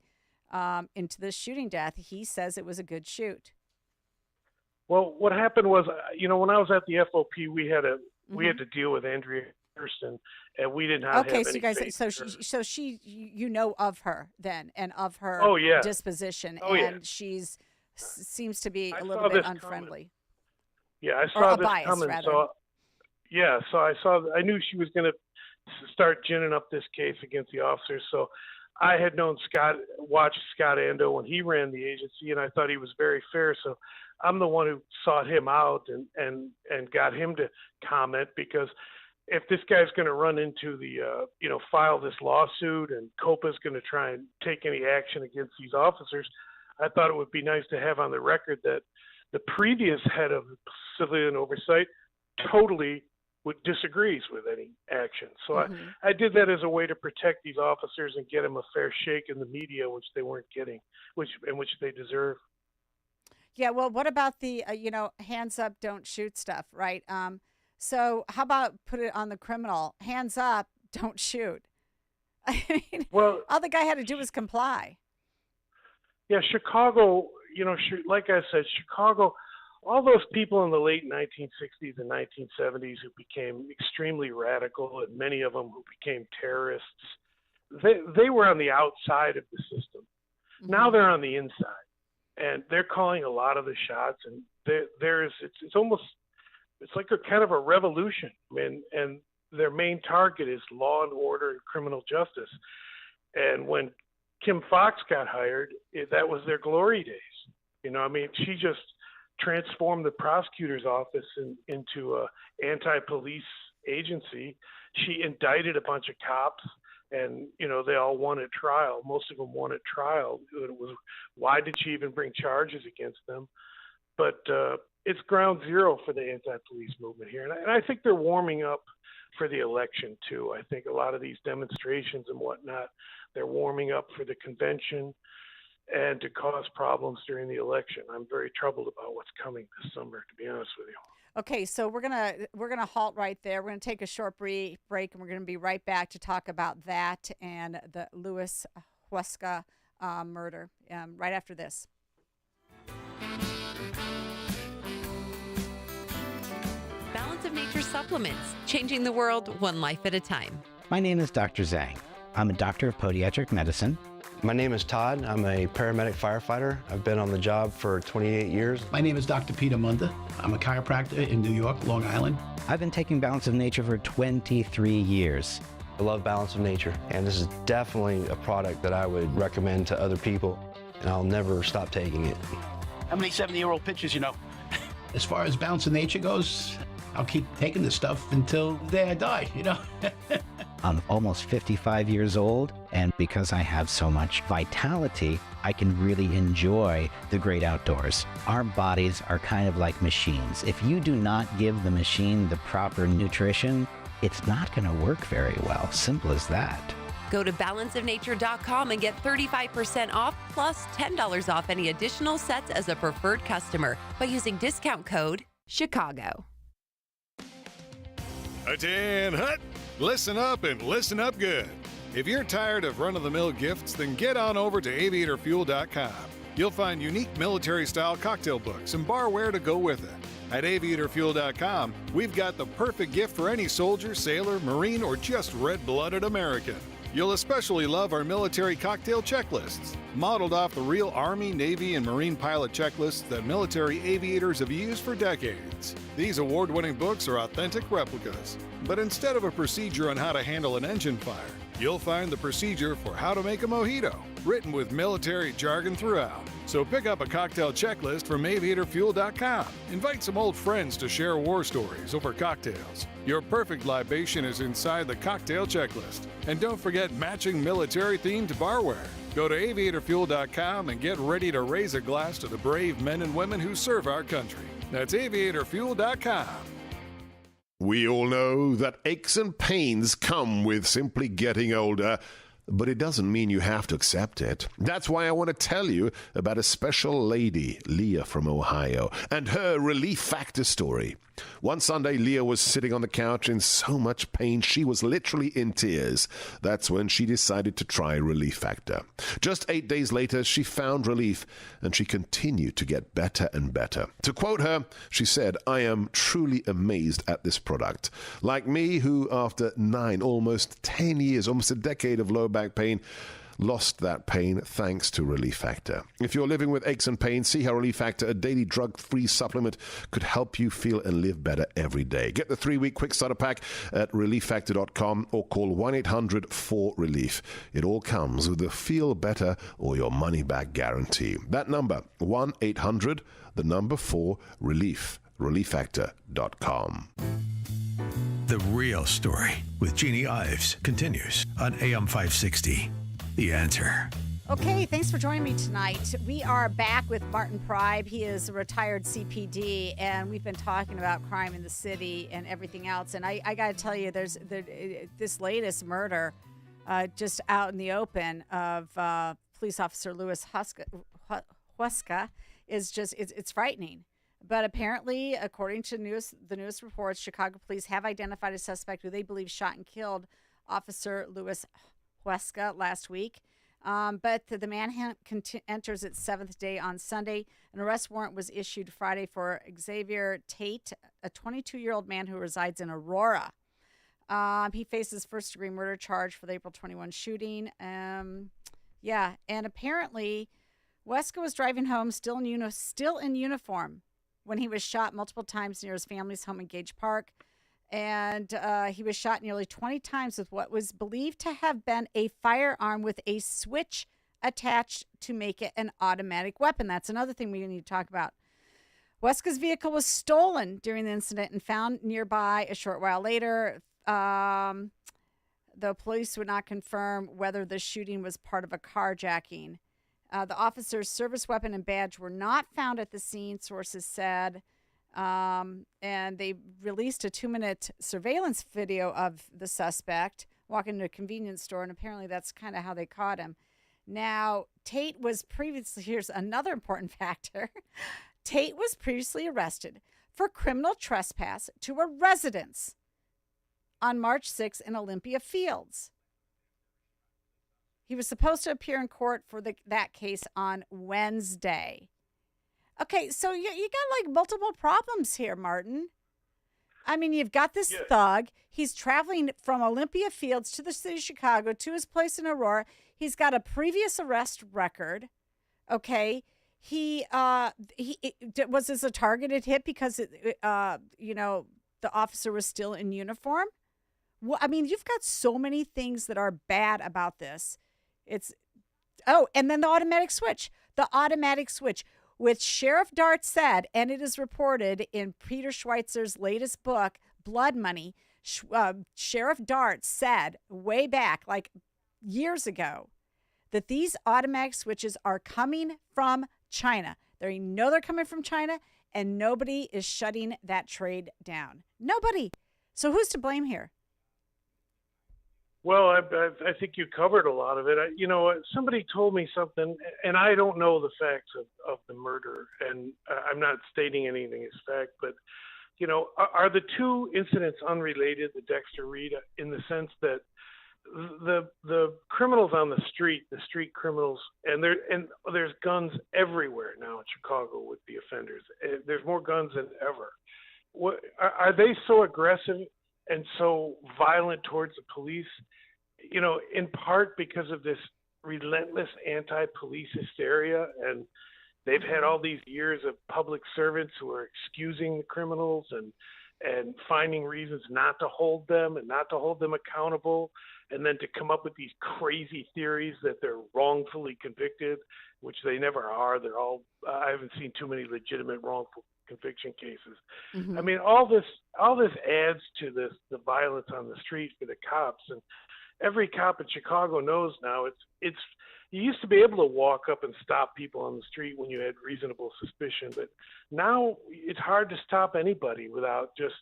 into the shooting death. He says it was a good shoot. Well, what happened was, when I was at the FOP, we had to deal with Andrea Kirsten, and we did not have any faith in her. So she, of her then, and of her disposition, she's seems to be a little bit unfriendly. Yeah, I saw this bias, coming. Rather. So I knew she was going to start ginning up this case against the officers. So I had known watched Scott Ando when he ran the agency, and I thought he was very fair. So I'm the one who sought him out and got him to comment, because if this guy's going to run into the, file this lawsuit and COPA's going to try and take any action against these officers, I thought it would be nice to have on the record that the previous head of civilian oversight totally disagrees with any action. So I did that as a way to protect these officers and get them a fair shake in the media, which they weren't getting, which they deserve. Yeah, well, what about the, hands up, don't shoot stuff, right? So how about put it on the criminal? Hands up, don't shoot. I mean, well, all the guy had to do was comply. Yeah, Chicago, like I said, Chicago, all those people in the late 1960s and 1970s who became extremely radical, and many of them who became terrorists, they were on the outside of the system. Now they're on the inside, and they're calling a lot of the shots, and it's like a kind of a revolution, and their main target is law and order and criminal justice. And when Kim Foxx got hired, that was their glory days. She just transformed the prosecutor's office into a anti-police agency. She indicted a bunch of cops, and they all won at trial. Most of them won at trial. It was, why did she even bring charges against them? But it's ground zero for the anti-police movement here, and I think they're warming up for the election too. I think a lot of these demonstrations and whatnot, they're warming up for the convention and to cause problems during the election. I'm very troubled about what's coming this summer, to be honest with you. Okay, so we're gonna halt right there. We're gonna take a short break, and we're gonna be right back to talk about that and the Louis Huesca murder right after this. Balance of Nature supplements, changing the world one life at a time. My name is Dr. Zhang. I'm a doctor of podiatric medicine. My name is Todd. I'm a paramedic firefighter. I've been on the job for 28 years. My name is Dr. Peter Munda. I'm a chiropractor in New York, Long Island. I've been taking Balance of Nature for 23 years. I love Balance of Nature, and this is definitely a product that I would recommend to other people, and I'll never stop taking it. How many 70-year-old pitchers you know? As far as Balance of Nature goes, I'll keep taking this stuff until the day I die, I'm almost 55 years old, and because I have so much vitality, I can really enjoy the great outdoors. Our bodies are kind of like machines. If you do not give the machine the proper nutrition, it's not going to work very well. Simple as that. Go to balanceofnature.com and get 35% off plus $10 off any additional sets as a preferred customer by using discount code Chicago. Attention, hut! Listen up and listen up good. If you're tired of run-of-the-mill gifts, then get on over to aviatorfuel.com. You'll find unique military-style cocktail books and barware to go with it. At aviatorfuel.com, we've got the perfect gift for any soldier, sailor, Marine, or just red-blooded American. You'll especially love our military cocktail checklists, modeled off the real Army, Navy, and Marine pilot checklists that military aviators have used for decades. These award-winning books are authentic replicas, but instead of a procedure on how to handle an engine fire, you'll find the procedure for how to make a mojito, written with military jargon throughout. So pick up a cocktail checklist from aviatorfuel.com. Invite some old friends to share war stories over cocktails. Your perfect libation is inside the cocktail checklist. And don't forget matching military-themed barware. Go to aviatorfuel.com and get ready to raise a glass to the brave men and women who serve our country. That's aviatorfuel.com. We all know that aches and pains come with simply getting older, but it doesn't mean you have to accept it. That's why I want to tell you about a special lady, Leah from Ohio, and her Relief Factor story. One Sunday, Leah was sitting on the couch in so much pain she was literally in tears. That's when she decided to try Relief Factor. Just 8 days later, she found relief, and she continued to get better and better. To quote her, she said, "I am truly amazed at this product. Like me, who after 9, almost 10 years, almost a decade of low back pain, lost that pain thanks to Relief Factor. If you're living with aches and pains, see how Relief Factor, a daily drug-free supplement, could help you feel and live better every day. Get the 3-week quick starter pack at relieffactor.com or call 1-800-4RELIEF. It all comes with a feel better or your money back guarantee. That number, 1-800, the number 4-RELIEF. relieffactor.com. The Real Story with Jeannie Ives continues on AM 560. The Answer. Okay, thanks for joining me tonight. We are back with Martin Preib. He is a retired CPD, and we've been talking about crime in the city and everything else. And I got to tell you, there's this latest murder just out in the open of police officer Louis Huesca is just, it's frightening. But apparently, according to the newest reports, Chicago police have identified a suspect who they believe shot and killed Officer Louis Huesca last week. But the manhunt enters its 7th day on Sunday. An arrest warrant was issued Friday for Xavier Tate, a 22-year-old man who resides in Aurora. He faces first-degree murder charge for the April 21 shooting. And apparently, Huesca was driving home still in uniform when he was shot multiple times near his family's home in Gage Park. And he was shot nearly 20 times with what was believed to have been a firearm with a switch attached to make it an automatic weapon. That's another thing we need to talk about. Huesca's vehicle was stolen during the incident and found nearby a short while later. The police would not confirm whether the shooting was part of a carjacking. The officer's service weapon and badge were not found at the scene, sources said. And they released a 2-minute surveillance video of the suspect walking into a convenience store, and apparently that's kind of how they caught him. Now, Tate was previously, here's another important factor, Tate was previously arrested for criminal trespass to a residence on March 6 in Olympia Fields. He was supposed to appear in court for that case on Wednesday. Okay, so you got like multiple problems here, Martin. I mean, you've got this thug. He's traveling from Olympia Fields to the city of Chicago to his place in Aurora. He's got a previous arrest record. Okay, was this a targeted hit because the officer was still in uniform? Well, I mean, you've got so many things that are bad about this. And then the automatic switch. The automatic switch. Which Sheriff Dart said, and it is reported in Peter Schweitzer's latest book, Blood Money, Sheriff Dart said way back, like years ago, that these automatic switches are coming from China. They know they're coming from China, and nobody is shutting that trade down. Nobody. So who's to blame here? Well, I think you covered a lot of it. Somebody told me something, and I don't know the facts of the murder, and I'm not stating anything as fact, but, are the two incidents unrelated, the Dexter Reed, in the sense that the criminals on the street criminals, and there's guns everywhere now in Chicago with the offenders. There's more guns than ever. What are they so aggressive and so violent towards the police? You know, in part because of this relentless anti-police hysteria, and they've had all these years of public servants who are excusing the criminals and finding reasons not to hold them and not to hold them accountable, and then to come up with these crazy theories that they're wrongfully convicted, which they never are. They're all, I haven't seen too many legitimate wrongful conviction cases. Mm-hmm. I mean, all this adds to the violence on the street for the cops. And every cop in Chicago knows now it's you used to be able to walk up and stop people on the street when you had reasonable suspicion, but now it's hard to stop anybody without just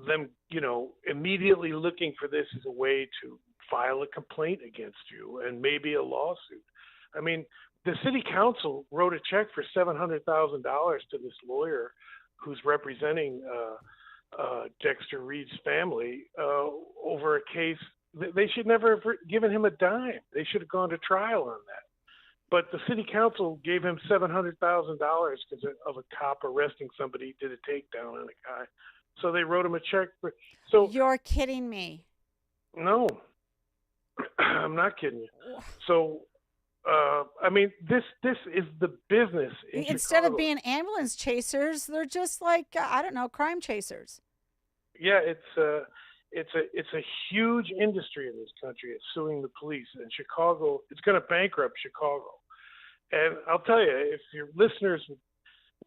them, you know, immediately looking for this as a way to file a complaint against you and maybe a lawsuit. I mean, the city council wrote a check for $700,000 to this lawyer who's representing Dexter Reed's family over a case. They should never have given him a dime. They should have gone to trial on that. But the city council gave him $700,000 because of a cop arresting somebody, did a takedown on a guy. So they wrote him a check for. So you're kidding me. No, I'm not kidding you. So, I mean, this is the business. Instead of being ambulance chasers, they're just like I don't know, crime chasers. Yeah, it's a huge industry in this country. It's suing the police, and Chicago. It's going to bankrupt Chicago. And I'll tell you, if your listeners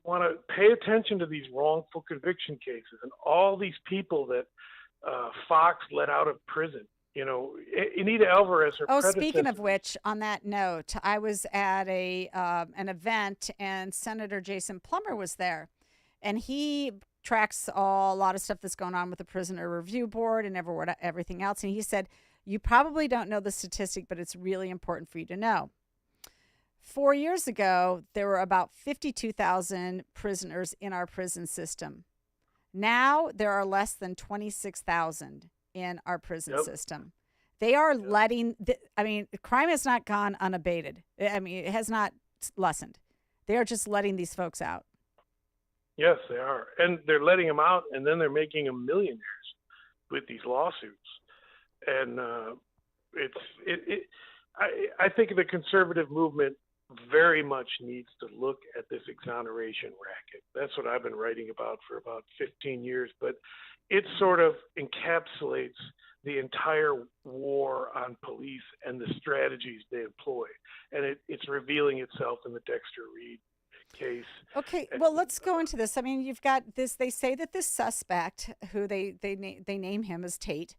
want to pay attention to these wrongful conviction cases and all these people that Fox let out of prison. You know, Anita Alvarez, her predecessor. Speaking of which, on that note, I was at an event, and Senator Jason Plummer was there, and he tracks a lot of stuff that's going on with the Prisoner Review Board and everything else. And he said, you probably don't know the statistic, but it's really important for you to know. 4 years ago, there were about 52,000 prisoners in our prison system. Now there are less than 26,000 in our prison system. They are letting, crime has not gone unabated. I mean, it has not lessened. They are just letting these folks out. Yes, they are. And they're letting them out, and then they're making them millionaires with these lawsuits. And I think the conservative movement very much needs to look at this exoneration racket. That's what I've been writing about for about 15 years. But it sort of encapsulates the entire war on police and the strategies they employ. And it's revealing itself in the Dexter Reed case. Okay, well, let's go into this. I mean, you've got this. They say that this suspect, who they name him as Tate,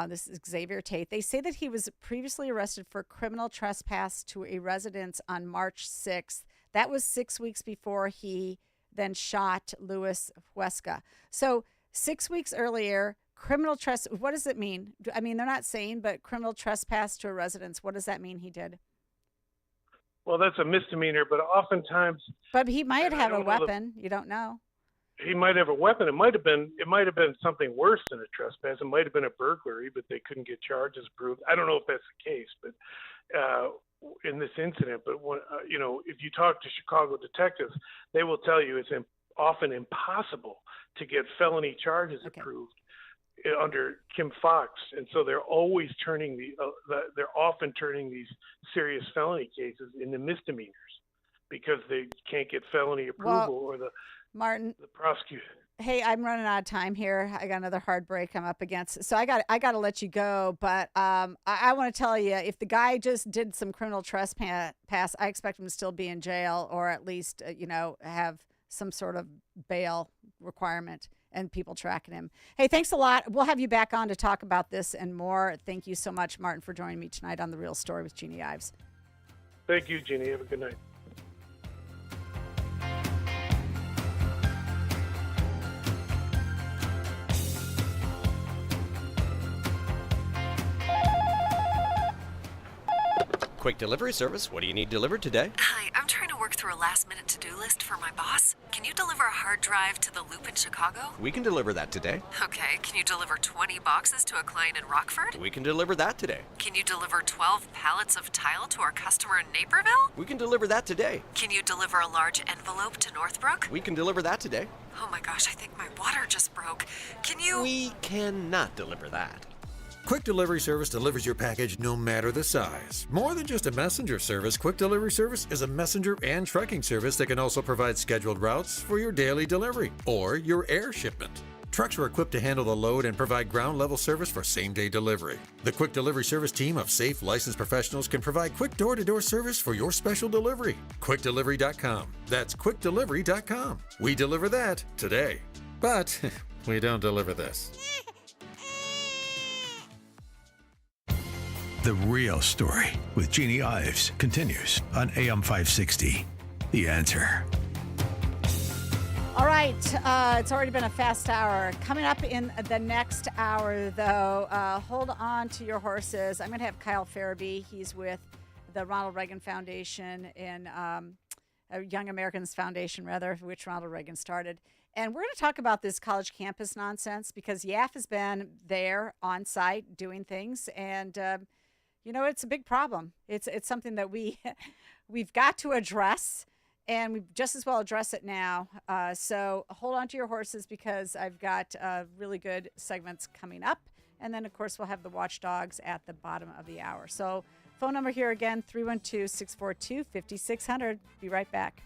this is Xavier Tate. They say that he was previously arrested for criminal trespass to a residence on March 6th. That was 6 weeks before he then shot Louis Huesca. So 6 weeks earlier, criminal trespass. What does it mean? I mean, they're not saying, but criminal trespass to a residence. What does that mean he did? Well, that's a misdemeanor, but oftentimes. But he might have a weapon. You don't know. He might have a weapon. It might have been something worse than a trespass. It might have been a burglary, but they couldn't get charges proved. I don't know if that's the case, but in this incident. But when, if you talk to Chicago detectives, they will tell you it's often impossible to get felony charges approved under Kim Fox, and so they're always turning they're often turning these serious felony cases into misdemeanors because they can't get felony approval or the prosecutor. Hey, I'm running out of time here. I got another hard break I'm up against, so I got to let you go. But I want to tell you, if the guy just did some criminal trespass, I expect him to still be in jail, or at least have some sort of bail requirement and people tracking him. Hey, thanks a lot. We'll have you back on to talk about this and more. Thank you so much, Martin, for joining me tonight on The Real Story with Jeannie Ives. Thank you, Jeannie. Have a good night. Quick delivery service. What do you need delivered today? Hi, I'm trying to work through a last-minute to-do list for my boss. Can can you deliver a hard drive to the Loop in Chicago? We can deliver that today. Okay, can you deliver 20 boxes to a client in Rockford? We can deliver that today. Can you deliver 12 pallets of tile to our customer in Naperville? We can deliver that today. Can you deliver a large envelope to Northbrook? We can deliver that today. Oh my gosh, I think my water just broke. Can you? We cannot deliver that. Quick Delivery Service delivers your package no matter the size. More than just a messenger service, Quick Delivery Service is a messenger and trucking service that can also provide scheduled routes for your daily delivery or your air shipment. Trucks are equipped to handle the load and provide ground-level service for same-day delivery. The Quick Delivery Service team of safe, licensed professionals can provide quick door-to-door service for your special delivery. QuickDelivery.com. That's QuickDelivery.com. We deliver that today. But we don't deliver this. The Real Story with Jeannie Ives continues on AM 560. The Answer. All right, it's already been a fast hour. Coming up in the next hour, though, hold on to your horses. I'm going to have Kyle Ferrebee. He's with the Ronald Reagan Foundation and Young Americans Foundation, rather, which Ronald Reagan started. And we're going to talk about this college campus nonsense because YAF has been there on site doing things, and you know, it's a big problem. It's something that we've got to address, and we just as well address it now. So hold on to your horses because I've got really good segments coming up. And then, of course, we'll have the Watchdogs at the bottom of the hour. So phone number here again, 312-642-5600. Be right back.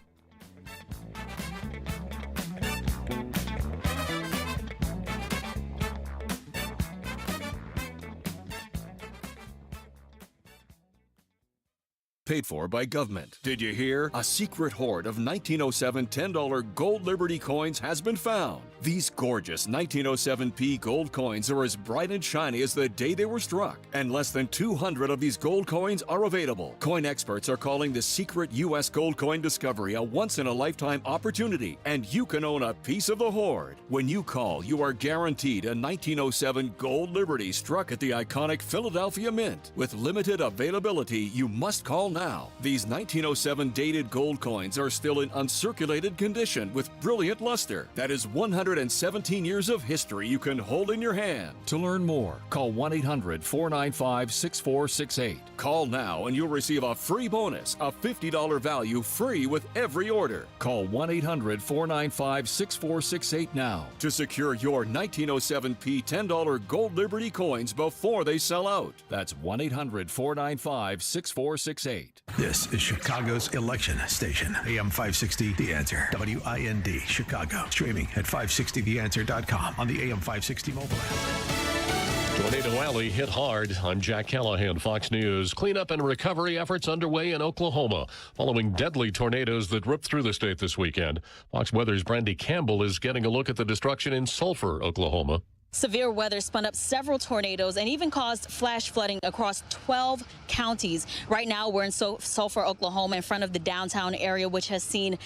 Paid for by government. Did you hear? A secret hoard of 1907 $10 gold Liberty coins has been found. These gorgeous 1907p gold coins are as bright and shiny as the day they were struck, and less than 200 of these gold coins are available. Coin experts are calling the secret U.S. gold coin discovery a once-in-a-lifetime opportunity, and you can own a piece of the hoard. When you call, you are guaranteed a 1907 gold Liberty struck at the iconic Philadelphia Mint. With limited availability, you must call now. These 1907 dated gold coins are still in uncirculated condition with brilliant luster. That is 117 years of history you can hold in your hand. To learn more, call 1-800-495-6468. Call now and you'll receive a free bonus, a $50 value free with every order. Call 1-800-495-6468 now to secure your 1907p $10 gold Liberty coins before they sell out. That's 1-800-495-6468. This is Chicago's election station. AM 560, The Answer. WIND, Chicago. Streaming at 560theanswer.com on the AM 560 mobile app. Tornado Alley hit hard. I'm Jack Callahan, Fox News. Cleanup and recovery efforts underway in Oklahoma following deadly tornadoes that ripped through the state this weekend. Fox Weather's Brandy Campbell is getting a look at the destruction in Sulphur, Oklahoma. Severe weather spun up several tornadoes and even caused flash flooding across 12 counties. Right now, we're in Sulphur, Oklahoma, in front of the downtown area, which has seen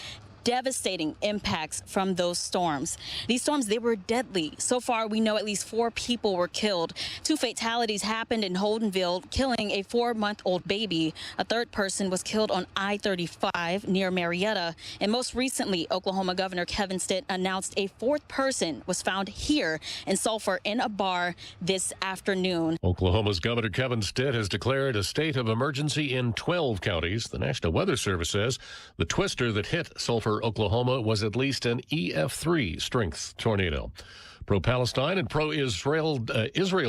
devastating impacts from those storms. These storms, they were deadly. So far, we know at least 4 people were killed. 2 fatalities happened in Holdenville, killing a 4-month-old baby. A 3rd person was killed on I-35 near Marietta. And most recently, Oklahoma Governor Kevin Stitt announced a 4th person was found here in Sulphur in a bar this afternoon. Oklahoma's Governor Kevin Stitt has declared a state of emergency in 12 counties. The National Weather Service says the twister that hit Sulphur, Oklahoma was at least an EF3 strength tornado. Pro-Palestine and pro-Israel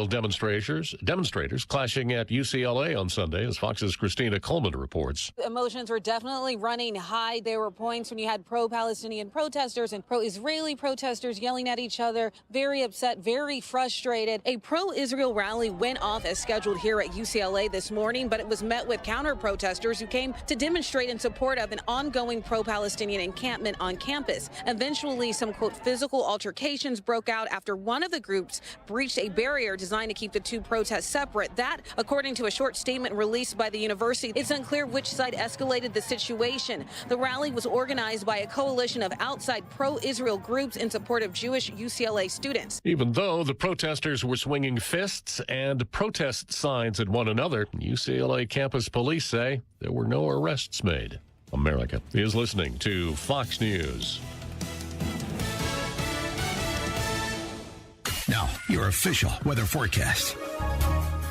demonstrators clashing at UCLA on Sunday, as Fox's Christina Coleman reports. Emotions were definitely running high. There were points when you had pro-Palestinian protesters and pro-Israeli protesters yelling at each other, very upset, very frustrated. A pro-Israel rally went off as scheduled here at UCLA this morning, but it was met with counter-protesters who came to demonstrate in support of an ongoing pro-Palestinian encampment on campus. Eventually, some, quote, physical altercations broke out after one of the groups breached a barrier designed to keep the 2 protests separate. That, according to a short statement released by the university, it's unclear which side escalated the situation. The rally was organized by a coalition of outside pro-Israel groups in support of Jewish UCLA students. Even though the protesters were swinging fists and protest signs at one another, UCLA campus police say there were no arrests made. America is listening to Fox News. Now, your official weather forecast.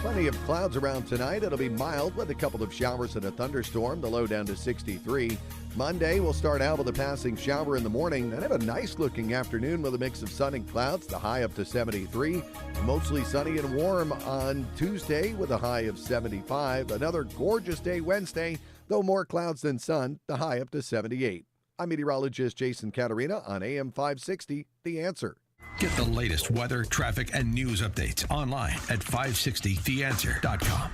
Plenty of clouds around tonight. It'll be mild with a couple of showers and a thunderstorm. The low down to 63. Monday, we'll start out with a passing shower in the morning, then have a nice-looking afternoon with a mix of sun and clouds, the high up to 73. Mostly sunny and warm on Tuesday with a high of 75. Another gorgeous day Wednesday, though more clouds than sun, the high up to 78. I'm meteorologist Jason Caterina on AM 560, The Answer. Get the latest weather, traffic, and news updates online at 560theanswer.com.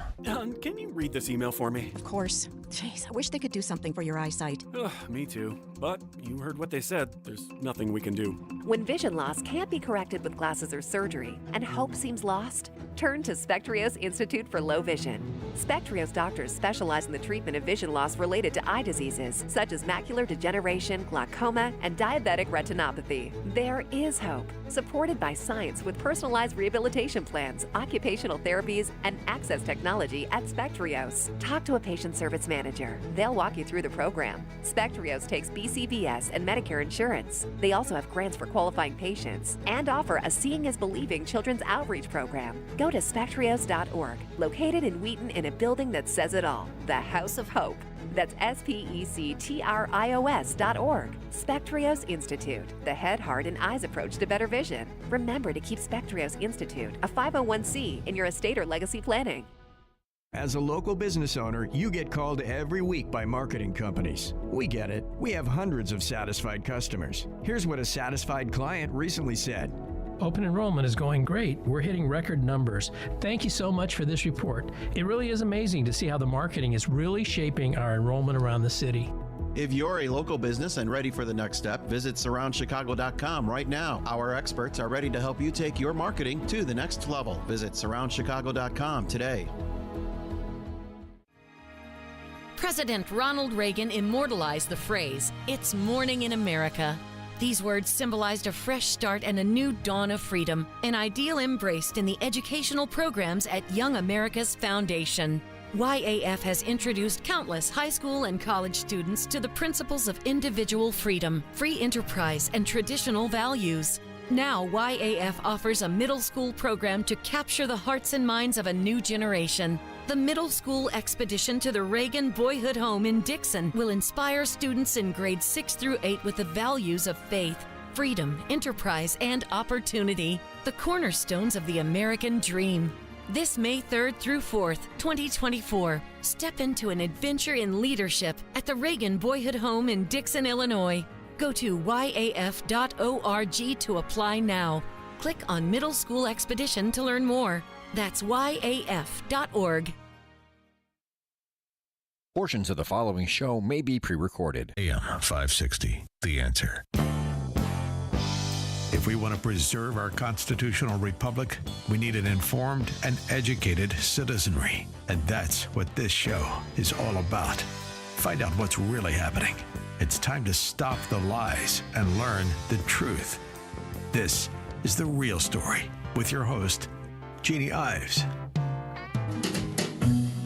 Can you read this email for me? Of course. Jeez, I wish they could do something for your eyesight. Me too. But you heard what they said. There's nothing we can do. When vision loss can't be corrected with glasses or surgery, and hope seems lost, turn to Spectrios Institute for Low Vision. Spectrios doctors specialize in the treatment of vision loss related to eye diseases, such as macular degeneration, glaucoma, and diabetic retinopathy. There is hope, supported by science with personalized rehabilitation plans, occupational therapies, and access technology at Spectrios. Talk to a patient service manager. They'll walk you through the program. Spectrios takes BCBS and Medicare insurance. They also have grants for qualifying patients and offer a Seeing is Believing children's outreach program. Go to spectrios.org, located in Wheaton in a building that says it all, the House of Hope. That's SPECTRIOS.org. Spectrios Institute, the head, heart, and eyes approach to better vision. Remember to keep Spectrios Institute, a 501c, in your estate or legacy planning. As a local business owner, you get called every week by marketing companies. We get it. We have hundreds of satisfied customers. Here's what a satisfied client recently said. Open enrollment is going great. We're hitting record numbers. Thank you so much for this report. It really is amazing to see how the marketing is really shaping our enrollment around the city. If you're a local business and ready for the next step, visit surroundchicago.com right now. Our experts are ready to help you take your marketing to the next level. Visit surroundchicago.com today. President Ronald Reagan immortalized the phrase, "It's morning in America." These words symbolized a fresh start and a new dawn of freedom, an ideal embraced in the educational programs at Young America's Foundation. YAF has introduced countless high school and college students to the principles of individual freedom, free enterprise, and traditional values. Now, YAF offers a middle school program to capture the hearts and minds of a new generation. The Middle School Expedition to the Reagan Boyhood Home in Dixon will inspire students in grades 6 through 8 with the values of faith, freedom, enterprise, and opportunity, the cornerstones of the American dream. This May 3rd through 4th, 2024, step into an adventure in leadership at the Reagan Boyhood Home in Dixon, Illinois. Go to yaf.org to apply now. Click on Middle School Expedition to learn more. That's yaf.org. Portions of the following show may be pre-recorded. AM 560, The Answer. If we want to preserve our constitutional republic, we need an informed and educated citizenry. And that's what this show is all about. Find out what's really happening. It's time to stop the lies and learn the truth. This is The Real Story with your host, Jeannie Ives.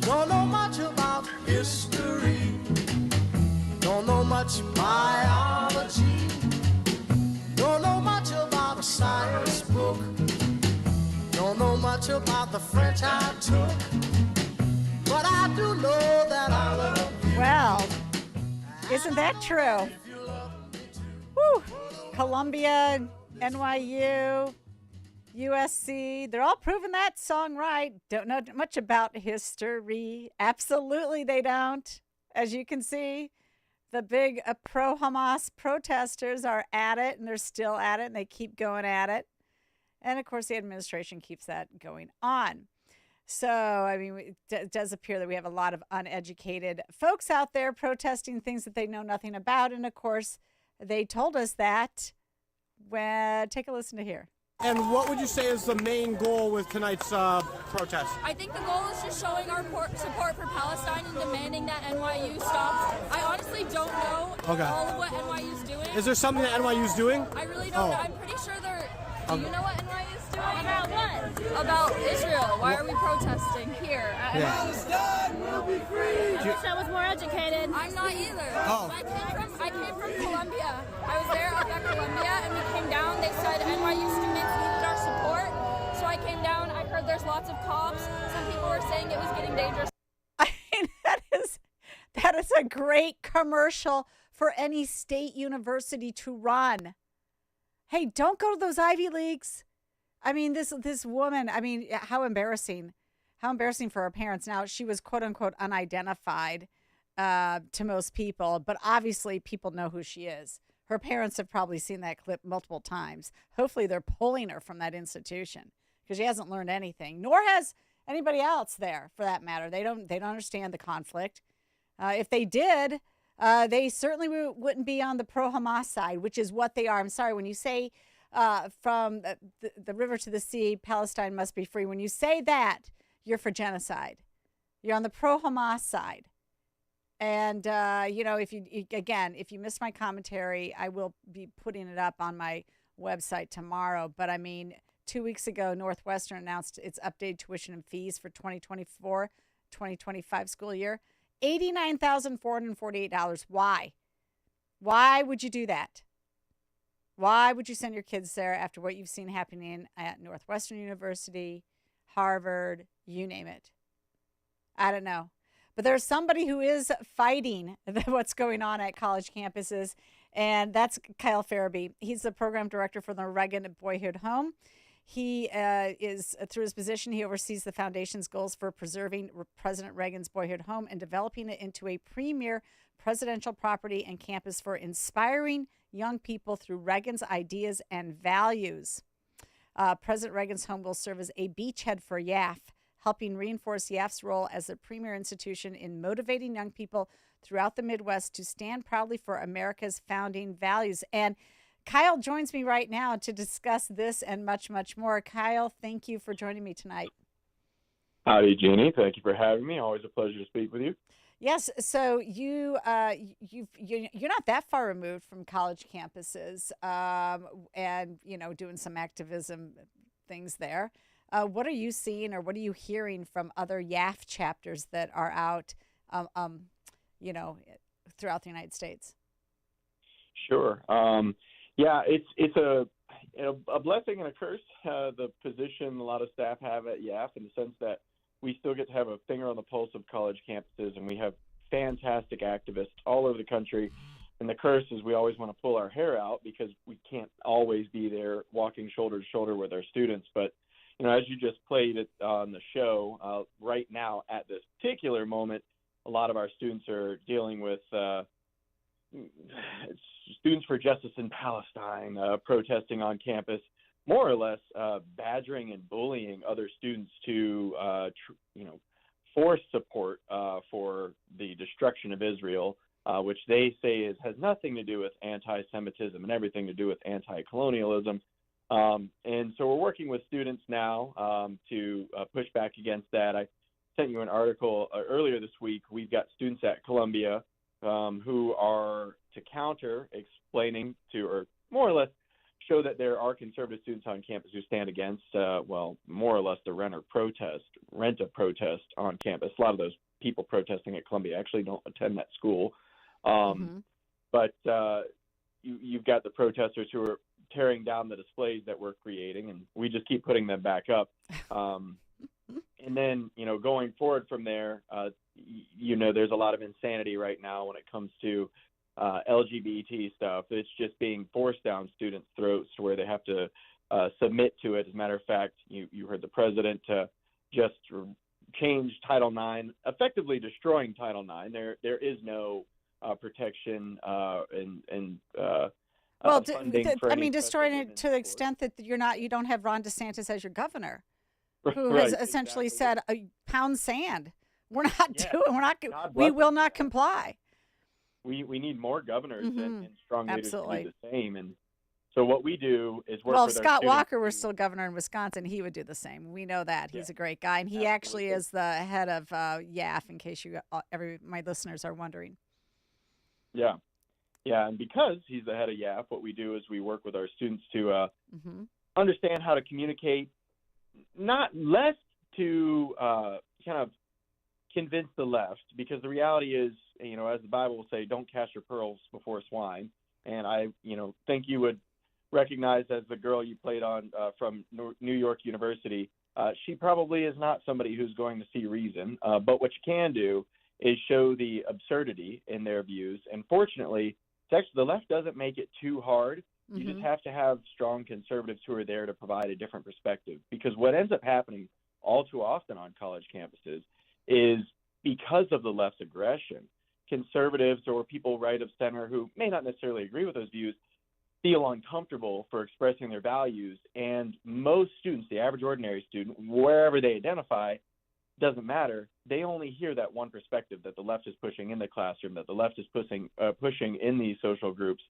Don't know much about history. Don't know much biology. Don't know much about a science book. Don't know much about the French I took. But I do know that I love you. Well, isn't that true? Woo! Columbia, NYU, USC, they're all proving that song right. Don't know much about history. Absolutely they don't. As you can see, the big pro-Hamas protesters are at it, and they're still at it, and they keep going at it. And, of course, the administration keeps that going on. So, I mean, it does appear that we have a lot of uneducated folks out there protesting things that they know nothing about. And, of course, they told us that. Well, take a listen to here. And what would you say is the main goal with tonight's protest? I think the goal is just showing our support for Palestine and demanding that NYU stops. I honestly don't know all of what NYU's doing. Is there something that NYU's doing? I really don't know. I'm pretty sure they're... Do you know what NYU's doing? About what? About Israel. Why are we protesting here? Palestine will be free! I wish I was more educated. I'm not either. Oh. I came from Columbia. I was there up at Columbia, and we came down. They said NYU students needed our support, there's lots of cops. Some people were saying it was getting dangerous. I mean, that is a great commercial for any state university to run. Hey, don't go to those Ivy Leagues. I mean, this woman, I mean, how embarrassing. How embarrassing for her parents. Now, she was quote unquote unidentified to most people, but obviously people know who she is. Her parents have probably seen that clip multiple times. Hopefully they're pulling her from that institution because she hasn't learned anything, nor has anybody else there for that matter. They don't understand the conflict. If they did, they certainly wouldn't be on the pro-Hamas side, which is what they are. I'm sorry, when you say from the river to the sea, Palestine must be free. When you say that, you're for genocide. You're on the pro-Hamas side. And, if you missed my commentary, I will be putting it up on my website tomorrow. But, I mean, 2 weeks ago, Northwestern announced its updated tuition and fees for 2024-2025 school year. $89,448. Why? Why would you do that? Why would you send your kids there after what you've seen happening at Northwestern University, Harvard, you name it? I don't know. But there's somebody who is fighting what's going on at college campuses, and that's Kyle Ferrebee. He's the program director for the Reagan Boyhood Home. He is, through his position, he oversees the foundation's goals for preserving President Reagan's Boyhood Home and developing it into a premier presidential property and campus for inspiring young people through Reagan's ideas and values. President Reagan's home will serve as a beachhead for YAF, helping reinforce YAF's role as a premier institution in motivating young people throughout the Midwest to stand proudly for America's founding values. And Kyle joins me right now to discuss this and much, much more. Kyle, thank you for joining me tonight. Howdy, Jeannie. Thank you for having me. Always a pleasure to speak with you. Yes, so you're not that far removed from college campuses, and doing some activism things there. What are you seeing, or what are you hearing from other YAF chapters that are out, throughout the United States? Sure. It's a blessing and a curse. The position a lot of staff have at YAF, in the sense that we still get to have a finger on the pulse of college campuses, and we have fantastic activists all over the country. And the curse is we always want to pull our hair out because we can't always be there walking shoulder to shoulder with our students. But, as you just played it on the show, right now at this particular moment, a lot of our students are dealing with Students for Justice in Palestine protesting on campus, more or less badgering and bullying other students to, force support for the destruction of Israel, which they say has nothing to do with anti-Semitism and everything to do with anti-colonialism. And so we're working with students now to push back against that. I sent you an article earlier this week. We've got students at Columbia who are to counter, explaining to, or more or less show that there are conservative students on campus who stand against, more or less the rent a protest on campus. A lot of those people protesting at Columbia actually don't attend that school. But you've got the protesters who are tearing down the displays that we're creating, and we just keep putting them back up. And then, going forward from there, there's a lot of insanity right now when it comes to LGBT stuff. It's just being forced down students' throats to where they have to submit to it. As a matter of fact, you heard the president just change Title IX, effectively destroying Title IX. There is no protection destroying it to the extent that you don't have Ron DeSantis as your governor, who has essentially said, pound sand. We will not comply. We need more governors and strong leaders to do the same. And So what we do is work with Well, if Scott our Walker were still governor in Wisconsin, he would do the same. We know that. He's a great guy. And he actually is the head of YAF, in case my listeners are wondering. Yeah. Yeah, and because he's the head of YAF, what we do is we work with our students to understand how to communicate, not less to kind of convince the left, because the reality is, as the Bible will say, don't cast your pearls before swine. And I, think you would recognized as the girl you played on from New York University, she probably is not somebody who's going to see reason. But what you can do is show the absurdity in their views. And fortunately, the left doesn't make it too hard. You just have to have strong conservatives who are there to provide a different perspective. Because what ends up happening all too often on college campuses is because of the left's aggression, conservatives or people right of center who may not necessarily agree with those views feel uncomfortable for expressing their values. And most students, the average ordinary student, wherever they identify, doesn't matter. They only hear that one perspective that the left is pushing in the classroom, that the left is pushing in these social groups.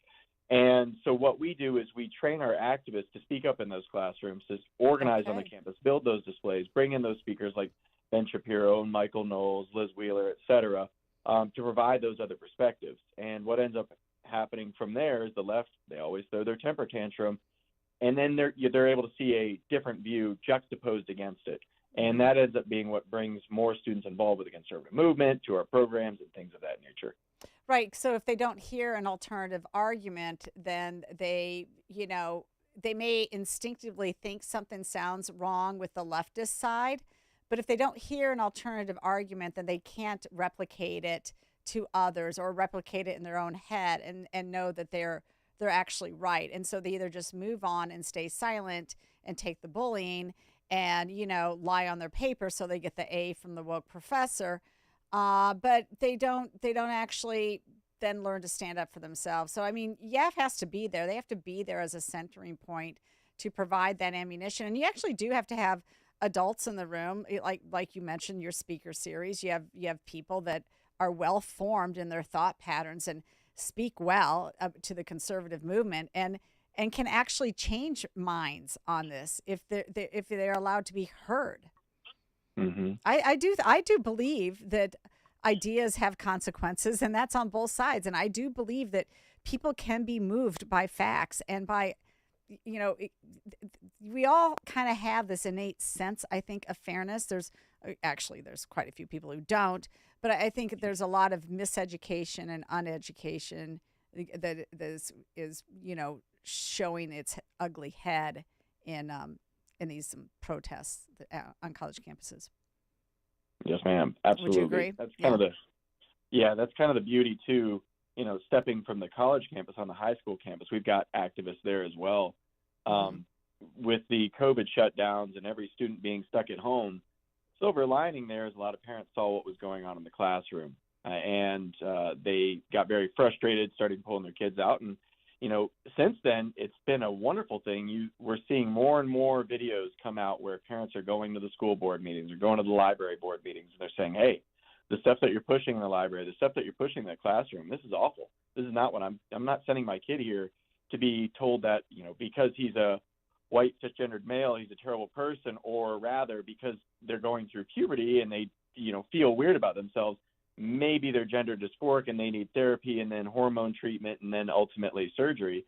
And so what we do is we train our activists to speak up in those classrooms, to organize on the campus, build those displays, bring in those speakers like Ben Shapiro, Michael Knowles, Liz Wheeler, et cetera, to provide those other perspectives. And what ends up happening from there is the left, they always throw their temper tantrum, and then they're able to see a different view juxtaposed against it. And that ends up being what brings more students involved with the conservative movement, to our programs and things of that nature. Right. So if they don't hear an alternative argument, then they may instinctively think something sounds wrong with the leftist side. But if they don't hear an alternative argument, then they can't replicate it to others or replicate it in their own head and know that they're actually right. And so they either just move on and stay silent and take the bullying and, lie on their paper so they get the A from the woke professor. But they don't actually then learn to stand up for themselves. So, I mean, YAF has to be there. They have to be there as a centering point to provide that ammunition. And you actually do have to have adults in the room. Like you mentioned, your speaker series, you have people that are well formed in their thought patterns and speak well to the conservative movement and can actually change minds on this if they're allowed to be heard. Mm-hmm. I do believe that ideas have consequences, and that's on both sides. And I do believe that people can be moved by facts and by, we all kind of have this innate sense, I think, of fairness. There's quite a few people who don't, but I think there's a lot of miseducation and uneducation that is showing its ugly head in these protests on college campuses. Yes, ma'am. Absolutely. Would you agree? That's kind of that's kind of the beauty too. Stepping from the college campus on the high school campus, we've got activists there as well. With the COVID shutdowns and every student being stuck at home, silver lining there is a lot of parents saw what was going on in the classroom, and they got very frustrated, started pulling their kids out. And since then, it's been a wonderful thing. We're seeing more and more videos come out where parents are going to the school board meetings or going to the library board meetings, and they're saying, hey, the stuff that you're pushing in the library, the stuff that you're pushing in the classroom, this is awful. This is not what I'm not sending my kid here to be told that, because he's a white cisgendered male, he's a terrible person, or rather because they're going through puberty and they, feel weird about themselves. Maybe they're gender dysphoric and they need therapy and then hormone treatment and then ultimately surgery.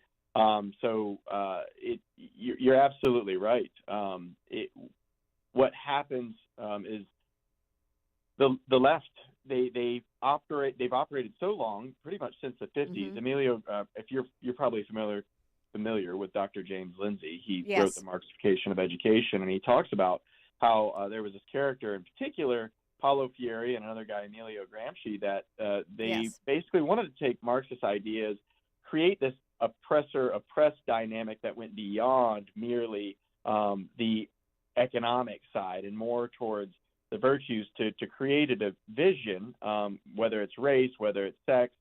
You're absolutely right. What happens is the left, they've operated so long, pretty much since the 50s. Mm-hmm. Emilio, if you're probably familiar with Dr. James Lindsay, he wrote The Marxification of Education, and he talks about how there was this character in particular, Paulo Freire, and another guy, Emilio Gramsci, that they basically wanted to take Marxist ideas, create this oppressed dynamic that went beyond merely the economic side and more towards the virtues, to create a division, whether it's race, whether it's sex,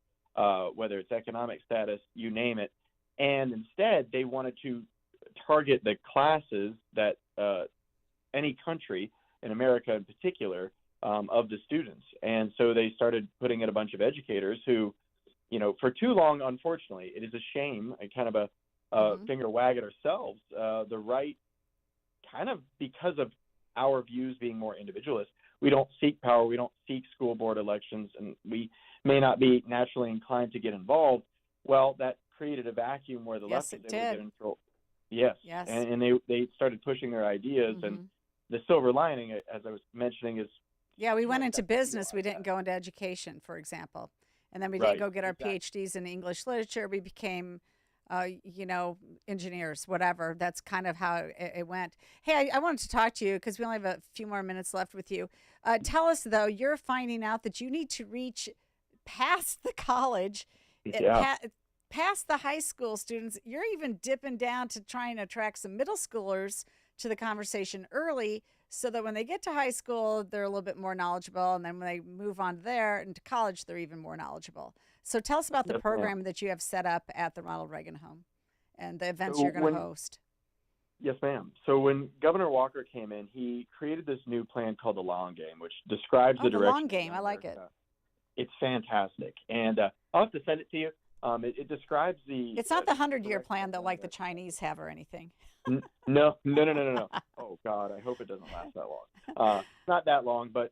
whether it's economic status, you name it. And instead, they wanted to target the classes that any country, in America in particular, of the students. And so they started putting in a bunch of educators who, for too long, unfortunately, it is a shame, and kind of a finger wag at ourselves, the right, kind of because of our views being more individualist, we don't seek power, we don't seek school board elections, and we may not be naturally inclined to get involved. Well, that created a vacuum where the left was able to get in control. Yes. And they started pushing their ideas, and the silver lining, as I was mentioning, is we went into business. We didn't go into education, for example, and then we didn't go get our PhDs in English literature. We became engineers, whatever. That's kind of how it went. Hey, I wanted to talk to you because we only have a few more minutes left with you. Tell us, though, you're finding out that you need to reach past the college, past the high school students. You're even dipping down to try and attract some middle schoolers to the conversation early so that when they get to high school, they're a little bit more knowledgeable. And then when they move on there into college, they're even more knowledgeable. So tell us about the program that you have set up at the Ronald Reagan home and the events you're going to host. Yes, ma'am. So when Governor Walker came in, he created this new plan called the Long Game, which describes the direction. The Long Game. I like it. It's fantastic. And I'll have to send it to you. It describes the... It's not the 100-year plan, though, like the Chinese have or anything. No. Oh, God, I hope it doesn't last that long. Not that long, but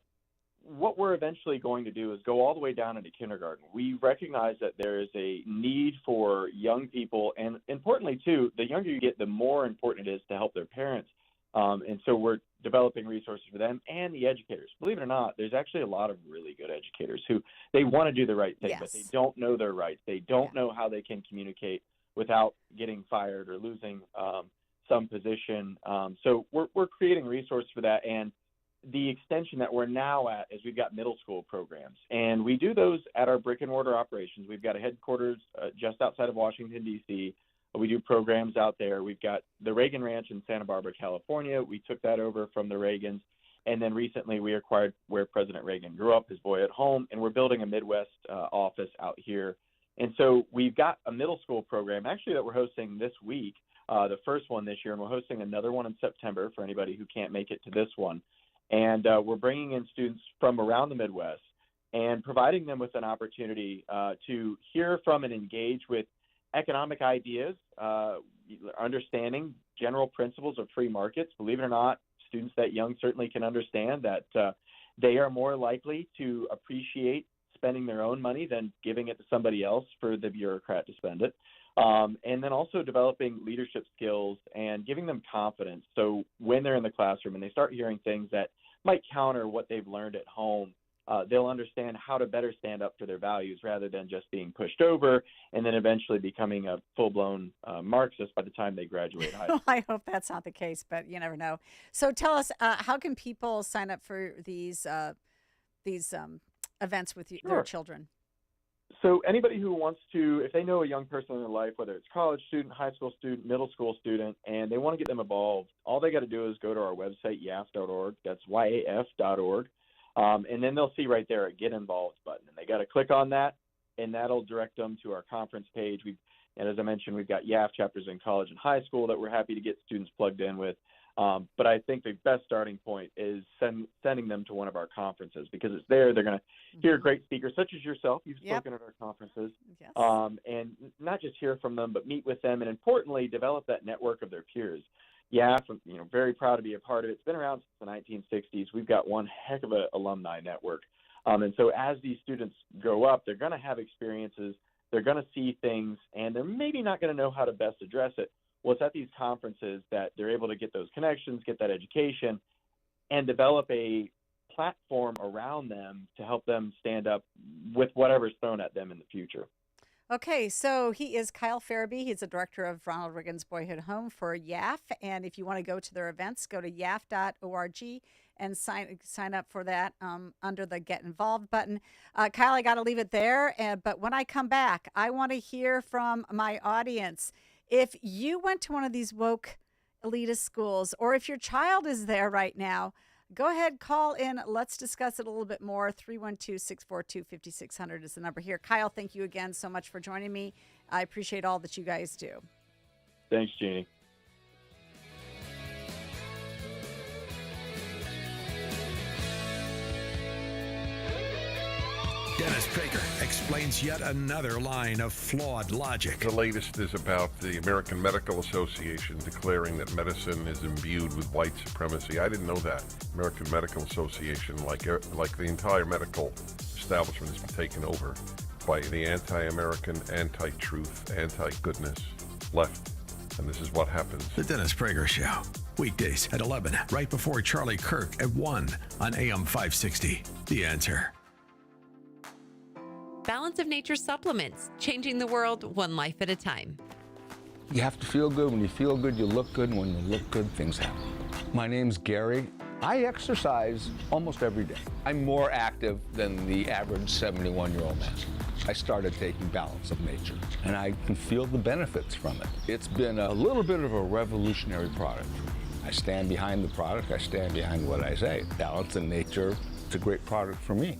what we're eventually going to do is go all the way down into kindergarten. We recognize that there is a need for young people, and importantly, too, the younger you get, the more important it is to help their parents. And so we're developing resources for them and the educators. Believe it or not, there's actually a lot of really good educators who they want to do the right thing, but they don't know their rights. They don't know how they can communicate without getting fired or losing some position. So we're creating resources for that. And the extension that we're now at is we've got middle school programs, and we do those at our brick and mortar operations. We've got a headquarters just outside of Washington, D.C. We do programs out there. We've got the Reagan Ranch in Santa Barbara, California. We took that over from the Reagans. And then recently we acquired where President Reagan grew up, his Boyhood home, and we're building a Midwest office out here. And so we've got a middle school program actually that we're hosting this week, the first one this year, and we're hosting another one in September for anybody who can't make it to this one. And we're bringing in students from around the Midwest and providing them with an opportunity to hear from and engage with economic ideas, understanding general principles of free markets. Believe it or not, students that young certainly can understand that they are more likely to appreciate spending their own money than giving it to somebody else for the bureaucrat to spend it. And then also developing leadership skills and giving them confidence. So when they're in the classroom and they start hearing things that might counter what they've learned at home, they'll understand how to better stand up for their values rather than just being pushed over and then eventually becoming a full-blown Marxist by the time they graduate high school. I hope that's not the case, but you never know. So tell us, how can people sign up for these events with their children? So anybody who wants to, if they know a young person in their life, whether it's college student, high school student, middle school student, and they want to get them involved, all they got to do is go to our website, yaf.org. That's YAF.org. And then they'll see right there a Get Involved button. And they got to click on that, and that'll direct them to our conference page. And as I mentioned, we've got YAF chapters in college and high school that we're happy to get students plugged in with. But I think the best starting point is sending them to one of our conferences, because it's there. They're going to hear great speakers such as yourself. You've spoken at our conferences. Yes. And not just hear from them, but meet with them, and importantly, develop that network of their peers. YAF, very proud to be a part of it. It's been around since the 1960s. We've got one heck of an alumni network. And so as these students grow up, they're going to have experiences. They're going to see things, and they're maybe not going to know how to best address it. Well, it's at these conferences that they're able to get those connections, get that education, and develop a platform around them to help them stand up with whatever's thrown at them in the future. Okay, so he is Kyle Ferrebee. He's the director of Ronald Reagan's Boyhood Home for YAF. And if you want to go to their events, go to yaf.org and sign up for that under the Get Involved button. Kyle, I got to leave it there. But when I come back, I want to hear from my audience. If you went to one of these woke elitist schools, or if your child is there right now, go ahead, call in. Let's discuss it a little bit more. 312-642-5600 is the number here. Kyle, thank you again so much for joining me. I appreciate all that you guys do. Thanks, Jeannie. Dennis Prager explains yet another line of flawed logic. The latest is about the American Medical Association declaring that medicine is imbued with white supremacy. I didn't know that. American Medical Association, like the entire medical establishment, has been taken over by the anti-American, anti-truth, anti-goodness left. And this is what happens. The Dennis Prager Show. Weekdays at 11, right before Charlie Kirk at 1 on AM 560. The Answer. Balance of Nature supplements, changing the world one life at a time. You have to feel good. When you feel good, you look good. And when you look good, things happen. My name's Gary. I exercise almost every day. I'm more active than the average 71-year-old man. I started taking Balance of Nature, and I can feel the benefits from it. It's been a little bit of a revolutionary product for me. I stand behind the product. I stand behind what I say. Balance of Nature, it's a great product for me.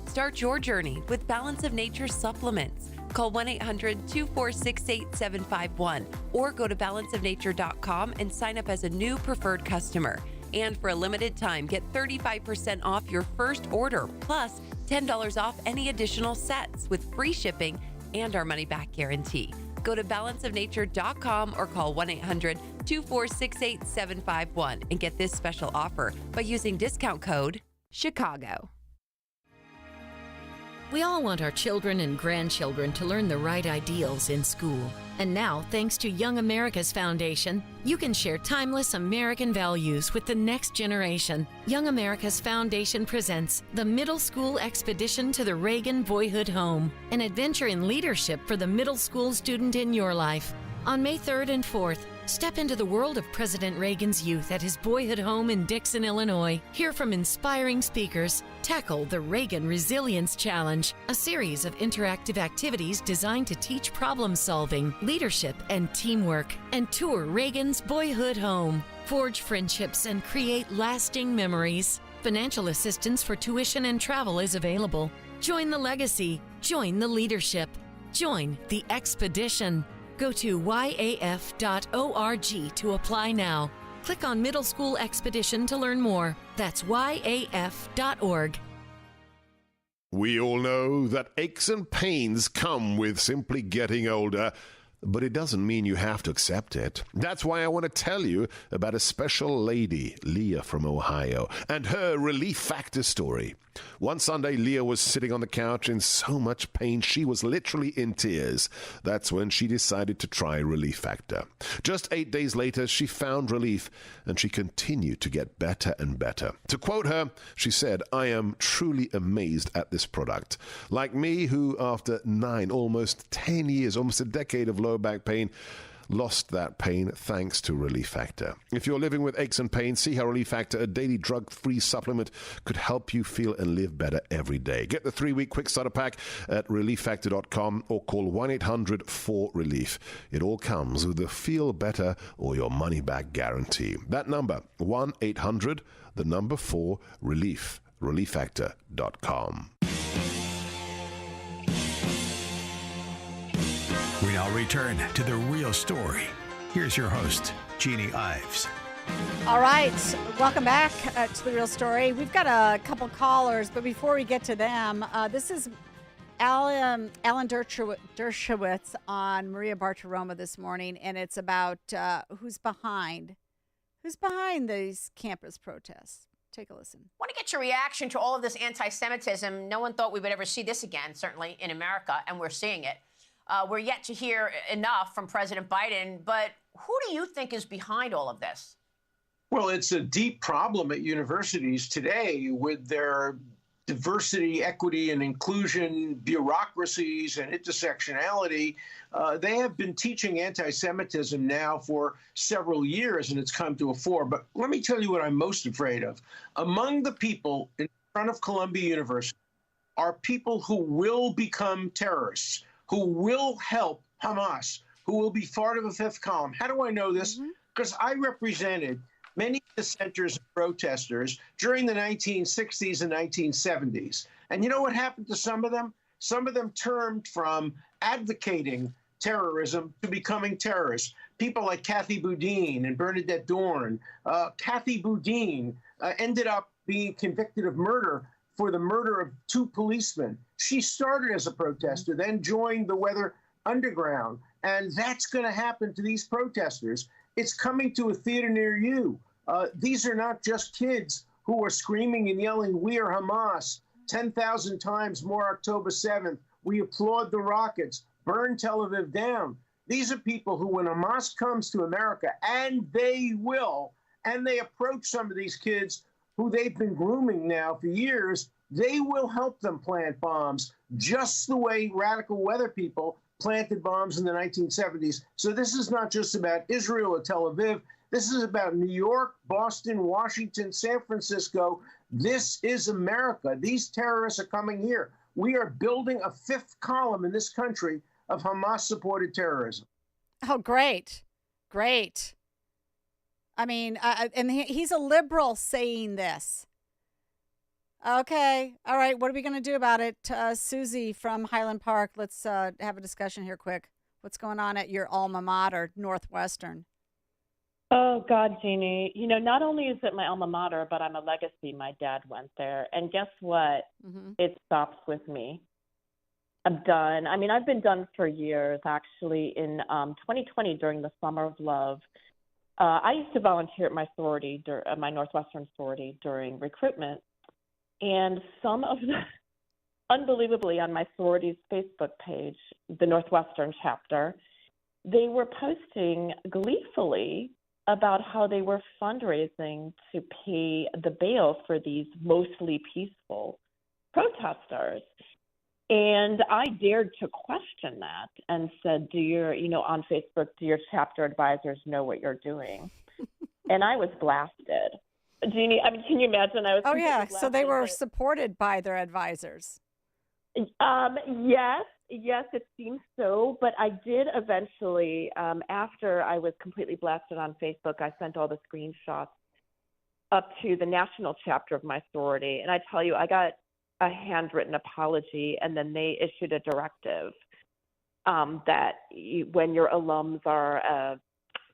Start your journey with Balance of Nature supplements. Call 1-800-246-8751 or go to balanceofnature.com and sign up as a new preferred customer. And for a limited time, get 35% off your first order, plus $10 off any additional sets with free shipping and our money-back guarantee. Go to balanceofnature.com or call 1-800-246-8751 and get this special offer by using discount code CHICAGO. We all want our children and grandchildren to learn the right ideals in school. And now, thanks to Young America's Foundation, you can share timeless American values with the next generation. Young America's Foundation presents the Middle School Expedition to the Reagan Boyhood Home, an adventure in leadership for the middle school student in your life. On May 3rd and 4th, step into the world of President Reagan's youth at his boyhood home in Dixon, Illinois. Hear from inspiring speakers. Tackle the Reagan Resilience Challenge, a series of interactive activities designed to teach problem solving, leadership, and teamwork. And tour Reagan's boyhood home. Forge friendships and create lasting memories. Financial assistance for tuition and travel is available. Join the legacy. Join the leadership. Join the expedition. Go to yaf.org to apply now. Click on Middle School Expedition to learn more. That's yaf.org. We all know that aches and pains come with simply getting older, but it doesn't mean you have to accept it. That's why I want to tell you about a special lady, Leah from Ohio, and her Relief Factor story. One Sunday, Leah was sitting on the couch in so much pain she was literally in tears. That's when she decided to try Relief Factor. Just 8 days later, she found relief, and she continued to get better and better. To quote her, she said, "I am truly amazed at this product. Like me, who after 9, almost 10 years, almost a decade of low back pain, lost that pain thanks to Relief Factor. If you're living with aches and pains, see how Relief Factor, a daily drug-free supplement, could help you feel and live better every day. Get the 3-week quick starter pack at relieffactor.com or call 1-800-4RELIEF. It all comes with the feel better or your money back guarantee. That number, 1-800-4RELIEF. relieffactor.com. We now return to The Real Story. Here's your host, Jeannie Ives. All right, welcome back to The Real Story. We've got a couple callers, but before we get to them, this is Alan Dershowitz on Maria Bartiromo this morning, and it's about who's behind these campus protests. Take a listen. I want to get your reaction to all of this anti-Semitism. No one thought we would ever see this again, certainly in America, and we're seeing it. We're yet to hear enough from President Biden, but who do you think is behind all of this? Well, it's a deep problem at universities today with their diversity, equity, and inclusion bureaucracies and intersectionality. They have been teaching anti-Semitism now for several years, and it's come to a fore. But let me tell you what I'm most afraid of. Among the people in front of Columbia University are people who will become terrorists, who will help Hamas, who will be part of the fifth column. How do I know this? Because I represented many dissenters and protesters during the 1960s and 1970s. And you know what happened to some of them? Some of them turned from advocating terrorism to becoming terrorists. People like Kathy Boudin and Bernadette Dorn. Kathy Boudin ended up being convicted of murder for the murder of 2 policemen. She started as a protester, then joined the Weather Underground. And that's going to happen to these protesters. It's coming to a theater near you. These are not just kids who are screaming and yelling, "We are Hamas," 10,000 times more October 7th. We applaud the rockets. Burn Tel Aviv down. These are people who, when Hamas comes to America, and they will, and they approach some of these kids who they've been grooming now for years, they will help them plant bombs, just the way radical weather people planted bombs in the 1970s. So this is not just about Israel or Tel Aviv. This is about New York, Boston, Washington, San Francisco. This is America. These terrorists are coming here. We are building a fifth column in this country of Hamas-supported terrorism. Oh, great. Great. I mean, and he's a liberal saying this. Okay. All right. What are we going to do about it? Susie from Highland Park, let's have a discussion here quick. What's going on at your alma mater, Northwestern? Oh, God, Jeannie. You know, not only is it my alma mater, but I'm a legacy. My dad went there. And guess what? It stops with me. I'm done. I mean, I've been done for years, actually. In 2020, during the Summer of Love, I used to volunteer at my sorority, my Northwestern sorority, during recruitment. And some of the, unbelievably, on my sorority's Facebook page, the Northwestern chapter, they were posting gleefully about how they were fundraising to pay the bail for these mostly peaceful protesters. And I dared to question that and said, on Facebook, do your chapter advisors know what you're doing? And I was blasted. Jeannie, I mean, can you imagine? I was So they were supported by their advisors. Yes, it seems so. But I did eventually, after I was completely blasted on Facebook, I sent all the screenshots up to the national chapter of my sorority. And I tell you, I got a handwritten apology, and then they issued a directive that when your alums are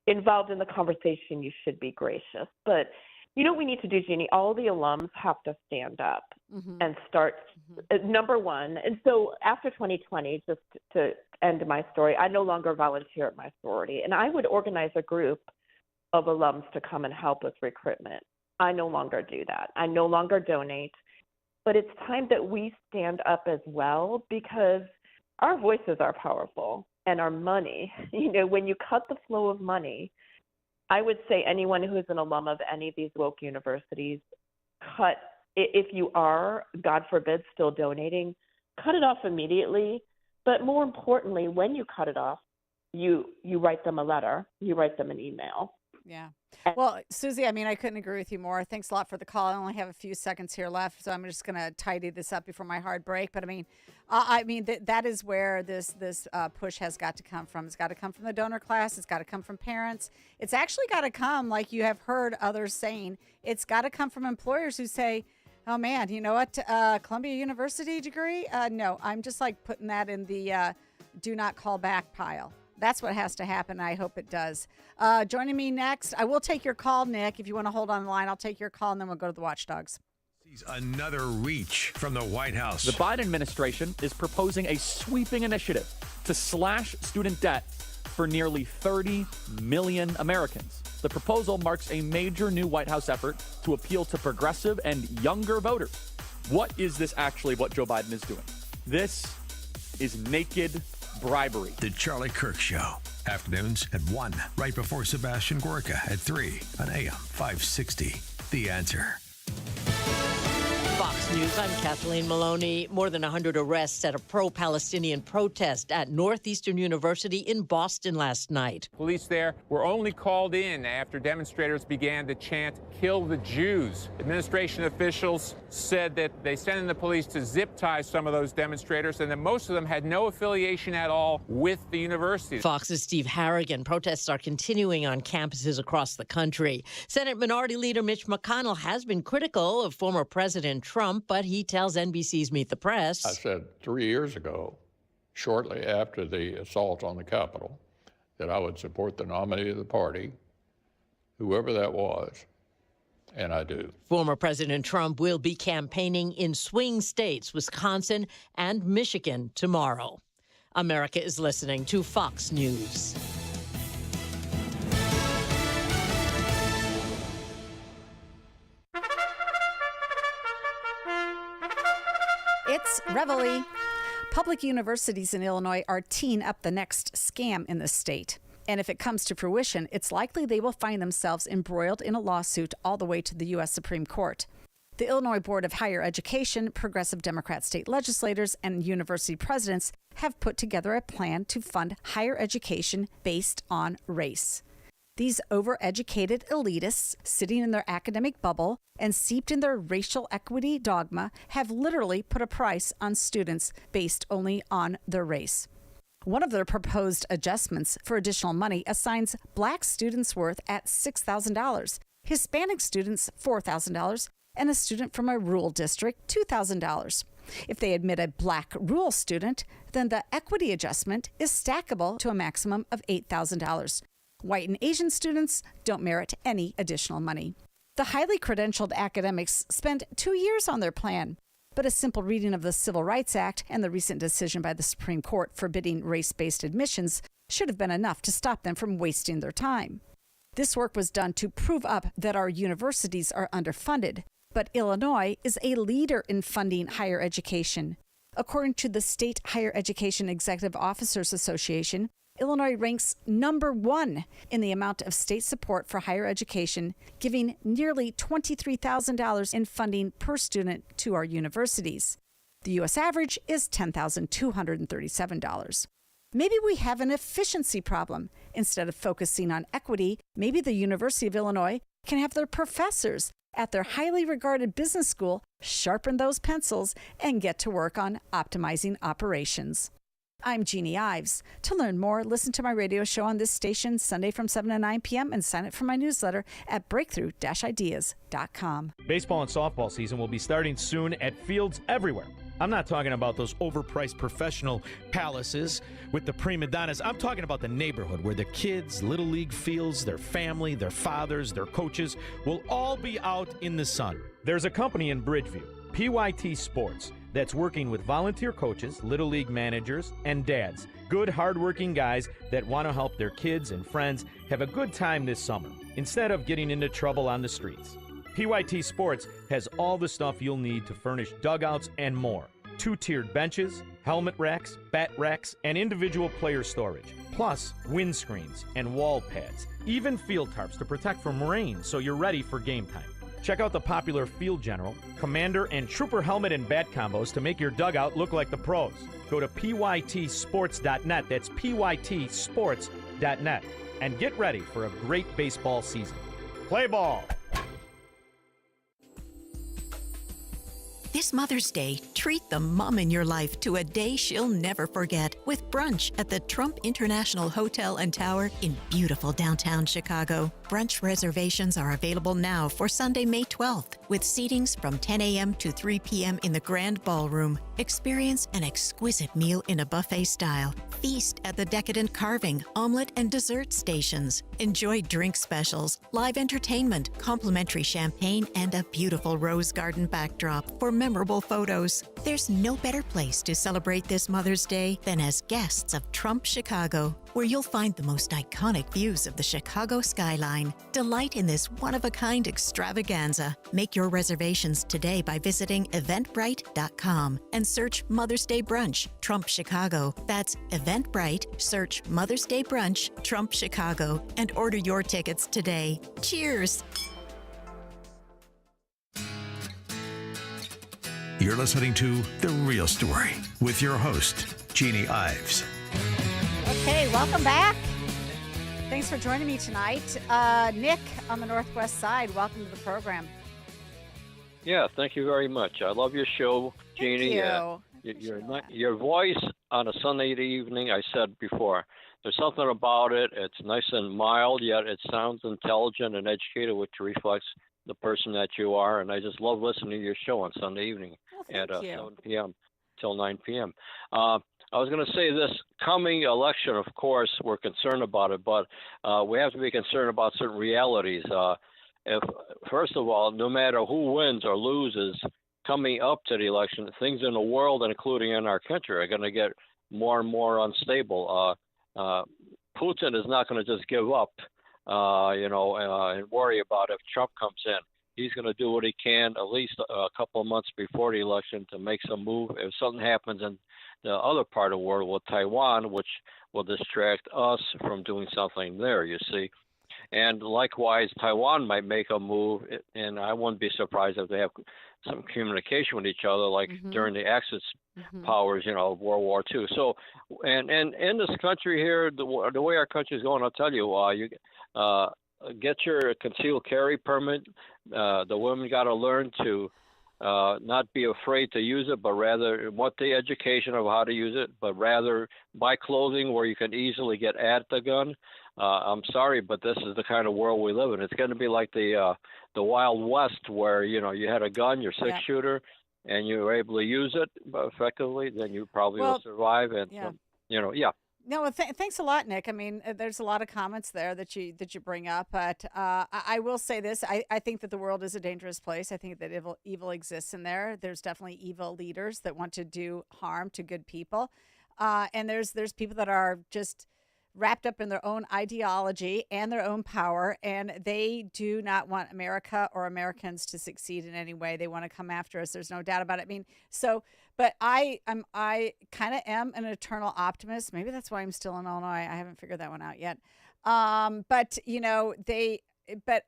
involved in the conversation, you should be gracious. But you know what we need to do, Jeannie? All the alums have to stand up and start, number one. And so after 2020, just to end my story, I no longer volunteer at my sorority. And I would organize a group of alums to come and help with recruitment. I no longer do that. I no longer donate. But it's time that we stand up as well, because our voices are powerful and our money. You know, when you cut the flow of money, I would say anyone who is an alum of any of these woke universities, if you are, God forbid, still donating, cut it off immediately. But more importantly, when you cut it off, you write them a letter, you write them an email. Yeah. Well, Susie, I mean, I couldn't agree with you more. Thanks a lot for the call. I only have a few seconds here left, so I'm just going to tidy this up before my hard break. But I mean, that is where this push has got to come from. It's got to come from the donor class. It's got to come from parents. It's actually got to come, like you have heard others saying, it's got to come from employers who say, oh man, you know what? Columbia University degree? No, I'm just like putting that in the do not call back pile. That's what has to happen. I hope it does. Joining me next, I will take your call, Nick. If you want to hold on the line, I'll take your call, and then we'll go to the Watchdogs. Another reach from the White House. The Biden administration is proposing a sweeping initiative to slash student debt for nearly 30 million Americans. The proposal marks a major new White House effort to appeal to progressive and younger voters. What is this actually what Joe Biden is doing? This is naked bribery. The Charlie Kirk Show. Afternoons at 1, right before Sebastian Gorka at 3 on AM 560. The Answer. Fox News, I'm Kathleen Maloney. More than 100 arrests at a pro-Palestinian protest at Northeastern University in Boston last night. Police there were only called in after demonstrators began to chant, "Kill the Jews." Administration officials said that they sent in the police to zip tie some of those demonstrators and that most of them had no affiliation at all with the university. Fox's Steve Harrigan. Protests are continuing on campuses across the country. Senate Minority Leader Mitch McConnell has been critical of former President Trump, but he tells NBC's Meet the Press. I said 3 years ago, shortly after the assault on the Capitol, that I would support the nominee of the party, whoever that was, and I do. Former President Trump will be campaigning in swing states, Wisconsin and Michigan, tomorrow. America is listening to Fox News. It's Reveille. Public universities in Illinois are teeing up the next scam in the state. And if it comes to fruition, it's likely they will find themselves embroiled in a lawsuit all the way to the U.S. Supreme Court. The Illinois Board of Higher Education, progressive Democrat state legislators, and university presidents have put together a plan to fund higher education based on race. These overeducated elitists, sitting in their academic bubble and steeped in their racial equity dogma, have literally put a price on students based only on their race. One of their proposed adjustments for additional money assigns Black students' worth at $6,000, Hispanic students $4,000, and a student from a rural district $2,000. If they admit a Black rural student, then the equity adjustment is stackable to a maximum of $8,000. White and Asian students don't merit any additional money. The highly credentialed academics spent 2 years on their plan, but a simple reading of the Civil Rights Act and the recent decision by the Supreme Court forbidding race-based admissions should have been enough to stop them from wasting their time. This work was done to prove up that our universities are underfunded, but Illinois is a leader in funding higher education. According to the State Higher Education Executive Officers Association, Illinois ranks number 1 in the amount of state support for higher education, giving nearly $23,000 in funding per student to our universities. The U.S. average is $10,237. Maybe we have an efficiency problem. Instead of focusing on equity, maybe the University of Illinois can have their professors at their highly regarded business school sharpen those pencils and get to work on optimizing operations. I'm Jeannie Ives. To learn more, listen to my radio show on this station Sunday from 7 to 9 p.m. and sign up for my newsletter at breakthrough-ideas.com. Baseball and softball season will be starting soon at fields everywhere. I'm not talking about those overpriced professional palaces with the prima donnas. I'm talking about the neighborhood where the kids, Little League fields, their family, their fathers, their coaches will all be out in the sun. There's a company in Bridgeview, PYT Sports, that's working with volunteer coaches, Little League managers, and dads. Good, hardworking guys that want to help their kids and friends have a good time this summer instead of getting into trouble on the streets. PYT Sports has all the stuff you'll need to furnish dugouts and more. 2-tiered benches, helmet racks, bat racks, and individual player storage. Plus, windscreens and wall pads. Even field tarps to protect from rain so you're ready for game time. Check out the popular Field General, Commander, and Trooper helmet and bat combos to make your dugout look like the pros. Go to pytsports.net, that's pytsports.net, and get ready for a great baseball season. Play ball! This Mother's Day, treat the mom in your life to a day she'll never forget with brunch at the Trump International Hotel and Tower in beautiful downtown Chicago. Brunch reservations are available now for Sunday, May 12th, with seatings from 10 a.m. to 3 p.m. in the Grand Ballroom. Experience an exquisite meal in a buffet style. Feast at the decadent carving, omelet, and dessert stations. Enjoy drink specials, live entertainment, complimentary champagne, and a beautiful rose garden backdrop for memorable photos. There's no better place to celebrate this Mother's Day than as guests of Trump Chicago, where you'll find the most iconic views of the Chicago skyline. Delight in this one-of-a-kind extravaganza. Make your reservations today by visiting eventbrite.com and search Mother's Day Brunch, Trump Chicago. That's Eventbrite, search Mother's Day Brunch, Trump Chicago, and order your tickets today. Cheers! You're listening to The Real Story with your host, Jeannie Ives. Okay, welcome back. Thanks for joining me tonight. Nick on the Northwest Side, welcome to the program. Yeah, thank you very much. I love your show, Jeannie. Thank you. Your voice on a Sunday evening, I said before, there's something about it. It's nice and mild, yet it sounds intelligent and educated, which reflects the person that you are. And I just love listening to your show on Sunday evening at 7 p.m. till 9 p.m. I was going to say this coming election, of course, we're concerned about it, but we have to be concerned about certain realities. If, first of all, no matter who wins or loses coming up to the election, things in the world, and including in our country, are going to get more and more unstable. Putin is not going to just give up, and worry about if Trump comes in. He's going to do what he can at least a couple of months before the election to make some move. If something happens in the other part of the world with Taiwan, which will distract us from doing something there, you see. And likewise, Taiwan might make a move, and I wouldn't be surprised if they have some communication with each other, like during the Axis powers, of World War II. So, and in this country here, the way our country is going, I'll tell you, you get your concealed carry permit. The women got to learn to not be afraid to use it, but rather want the education of how to use it, but rather buy clothing where you can easily get at the gun. I'm sorry, but this is the kind of world we live in. It's going to be like the Wild West, where you had a gun, your six-shooter, and you were able to use it effectively. Then you probably will survive. And No, well, thanks a lot, Nick. I mean, there's a lot of comments there that you bring up, but I will say this: I think that the world is a dangerous place. I think that evil exists in there. There's definitely evil leaders that want to do harm to good people, and there's people that are just wrapped up in their own ideology and their own power, and they do not want America or Americans to succeed in any way. They want to come after us. There's no doubt about it. I mean, but I kind of am an eternal optimist. Maybe that's why I'm still in Illinois. I haven't figured that one out yet. But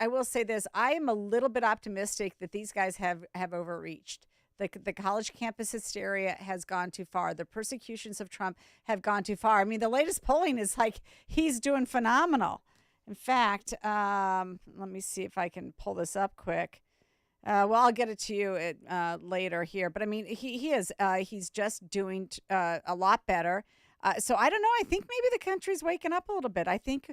I will say this: I am a little bit optimistic that these guys have overreached. The college campus hysteria has gone too far. The persecutions of Trump have gone too far. I mean, the latest polling is like he's doing phenomenal. In fact, let me see if I can pull this up quick. Well, I'll get it to you later here. But I mean, he is he's just doing a lot better. So I don't know. I think maybe the country's waking up a little bit. I think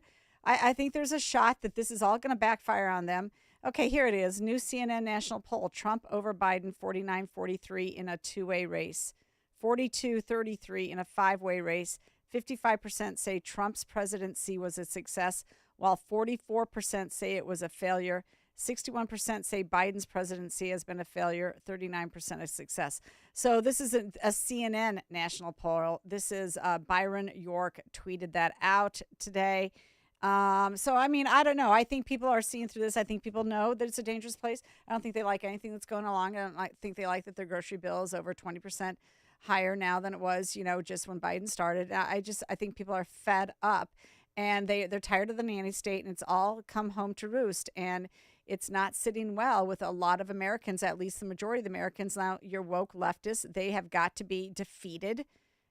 there's a shot that this is all going to backfire on them. Okay, here it is. New CNN national poll. Trump over Biden, 49-43 in a two-way race. 42-33 in a five-way race. 55% say Trump's presidency was a success, while 44% say it was a failure. 61% say Biden's presidency has been a failure. 39% a success. So this is a CNN national poll. This is Byron York tweeted that out today. So, I mean, I don't know. I think people are seeing through this. I think people know that it's a dangerous place. I don't think they like anything that's going along. I don't think they like that their grocery bill is over 20% higher now than it was, just when Biden started. I think people are fed up, and they're tired of the nanny state, and it's all come home to roost. And it's not sitting well with a lot of Americans, at least the majority of the Americans. Now, your woke leftists, they have got to be defeated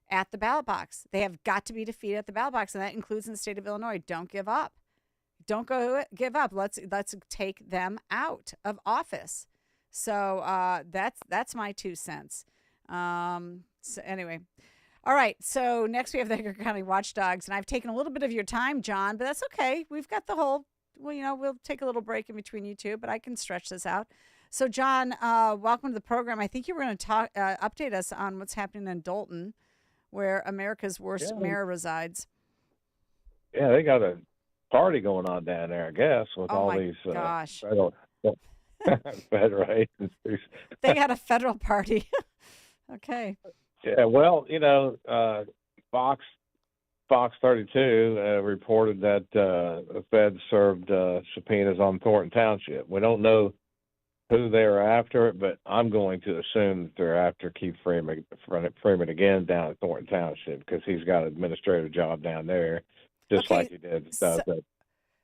at the ballot box. They have got to be defeated at the ballot box, and that includes in the state of Illinois. Don't give up. Don't give up. Let's take them out of office. So that's my 2 cents. So anyway, all right. So next we have the Edgar County Watchdogs, and I've taken a little bit of your time, John, but that's okay. We've got the whole. Well, we'll take a little break in between you two, but I can stretch this out. So, John, welcome to the program. I think you were going to update us on what's happening in Dalton, where America's worst mayor resides. Yeah, they got a party going on down there, I guess, with all these federal agencies. They got a federal party. Okay. Yeah, well, Fox 32 reported that the Fed served subpoenas on Thornton Township. We don't know who they're after, but I'm going to assume that they're after Keith Freeman again down at Thornton Township, because he's got an administrative job down there, just like he did.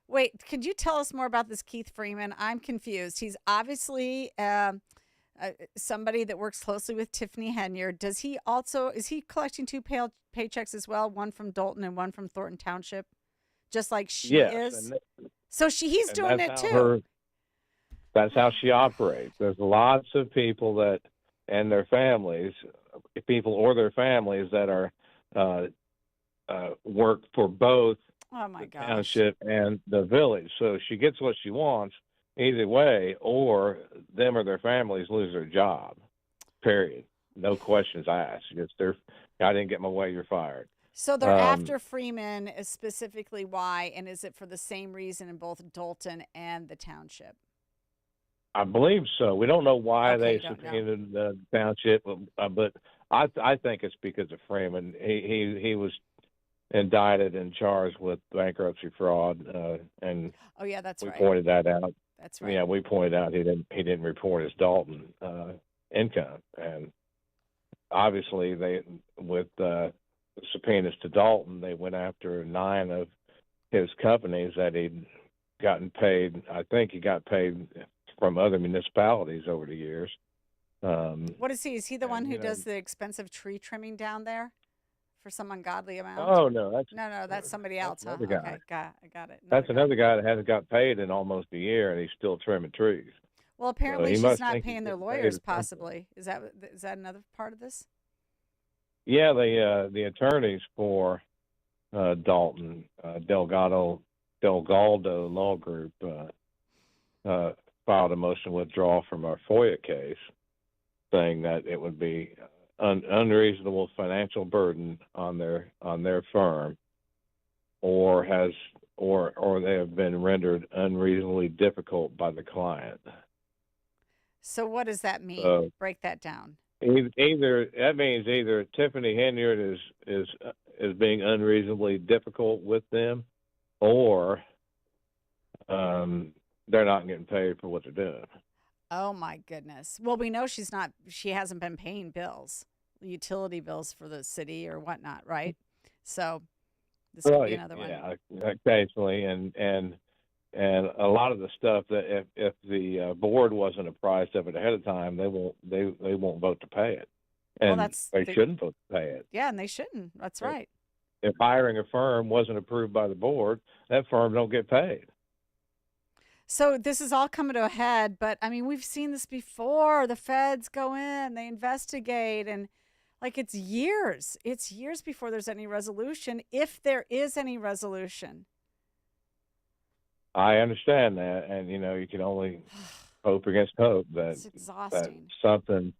Wait, could you tell us more about this Keith Freeman? I'm confused. He's obviously somebody that works closely with Tiffany Henyard. Is he collecting two paychecks as well, one from Dalton and one from Thornton Township, just like she is? So he's doing it too. That's how she operates. There's lots of people that, and their families, people or their families that are work for both the township and the village. So she gets what she wants either way, or them or their families lose their job. Period. No questions asked. I didn't get my way, you're fired. So they're after Freeman, specifically why, and is it for the same reason in both Dalton and the township? I believe so. We don't know why they subpoenaed the township, but I think it's because of Freeman. He was indicted and charged with bankruptcy fraud, and that's right. We pointed that out. That's right. Yeah, we pointed out he didn't report his Dalton income, and obviously with subpoenas to Dalton, they went after 9 of his companies that he'd gotten paid. I think he got paid from other municipalities over the years. What is he? Is he the one who you know, does the expensive tree trimming down there for some ungodly amount? Oh no, that's somebody else. Huh? another guy. Okay, I got it. That's another guy that hasn't got paid in almost a year, and he's still trimming trees. Well, apparently he she's must not think paying he's their getting paid lawyers. or something. Possibly is that another part of this? Yeah, the attorneys for Dalton Delgado Law Group filed a motion to withdraw from our FOIA case, saying that it would be unreasonable financial burden on their firm, or they have been rendered unreasonably difficult by the client. So what does that mean? Break that down. That means either Tiffany Henyard is being unreasonably difficult with them, or they're not getting paid for what they're doing. Oh my goodness. Well, we know she hasn't been paying bills, utility bills for the city or whatnot, right? So this could be another one. Yeah, occasionally, and a lot of the stuff that if the board wasn't apprised of it ahead of time, they won't vote to pay it, and they shouldn't vote to pay it. Yeah, and they shouldn't. That's right. If hiring a firm wasn't approved by the board, that firm don't get paid. So this is all coming to a head, but I mean, we've seen this before. The feds go in, they investigate, and like it's years before there's any resolution, if there is any resolution. I understand that, and you can only hope against hope that something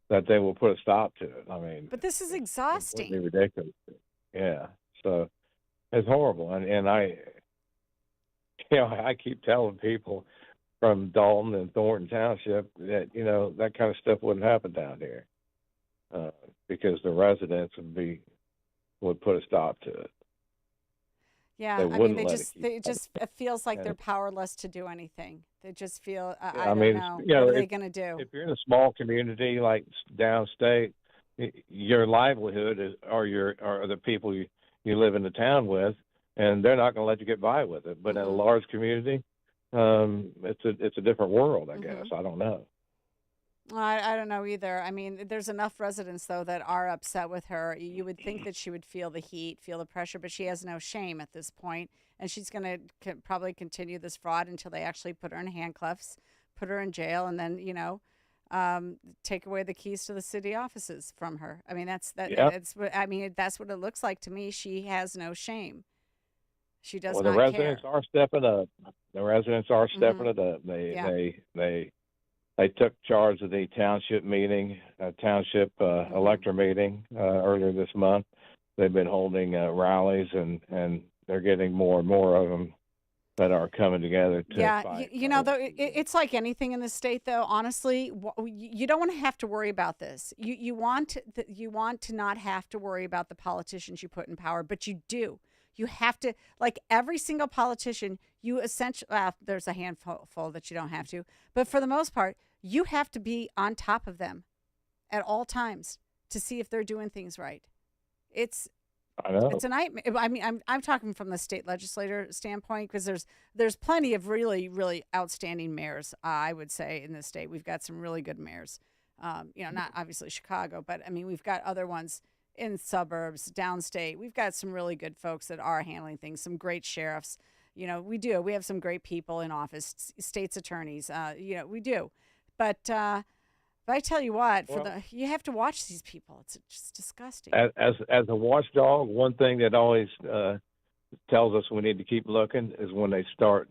that they will put a stop to it. I mean, but this is exhausting. It's ridiculous. Yeah, so it's horrible, and I keep telling people from Dalton and Thornton Township that that kind of stuff wouldn't happen down here because the residents would put a stop to it. Yeah, I mean, it feels like they're powerless to do anything. They just feel, I don't know. What are they going to do? If you're in a small community like downstate, your livelihood are the people you live in the town with, and they're not going to let you get by with it. But in a large community, it's a different world, I guess. I don't know. I don't know either. I mean, there's enough residents, though, that are upset with her. You would think that she would feel the heat, feel the pressure, but she has no shame at this point, and she's going to probably continue this fraud until they actually put her in handcuffs, put her in jail, and then, take away the keys to the city offices from her. I mean, that's what it looks like to me. She has no shame. She does not care. Well, the residents are stepping up. The residents are stepping it up. They took charge of the township meeting, elector meeting earlier this month. They've been holding rallies, and they're getting more and more of them that are coming together to fight. Though it's like anything in the state, though. Honestly, you don't want to have to worry about this. You want to not have to worry about the politicians you put in power, but you do. You have to, like every single politician, you essentially, there's a handful that you don't have to, but for the most part, you have to be on top of them at all times to see if they're doing things right. It's a nightmare. I mean, I'm talking from the state legislator standpoint, because there's plenty of really, really outstanding mayors, I would say, in this state. We've got some really good mayors. Not obviously Chicago, but I mean, we've got other ones in suburbs, downstate. We've got some really good folks that are handling things, some great sheriffs. We have some great people in office, state's attorneys. We do. But I tell you what, you have to watch these people. It's just disgusting. As a watchdog, one thing that always tells us we need to keep looking is when they start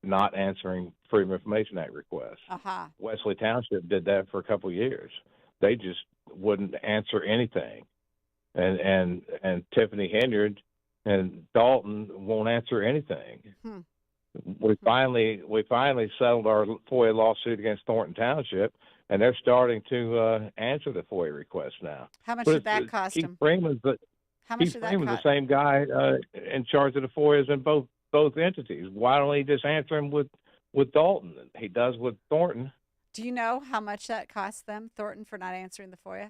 not answering Freedom of Information Act requests. Wesley Township did that for a couple of years. They just wouldn't answer anything. And Tiffany Henyard and Dalton won't answer anything. We finally settled our FOIA lawsuit against Thornton Township, and they're starting to answer the FOIA requests now. How much did that cost them? How much did that cost? The same guy in charge of the FOIAs in both entities. Why don't he just answer them with Dalton? He does with Thornton. Do you know how much that cost them, Thornton, for not answering the FOIA?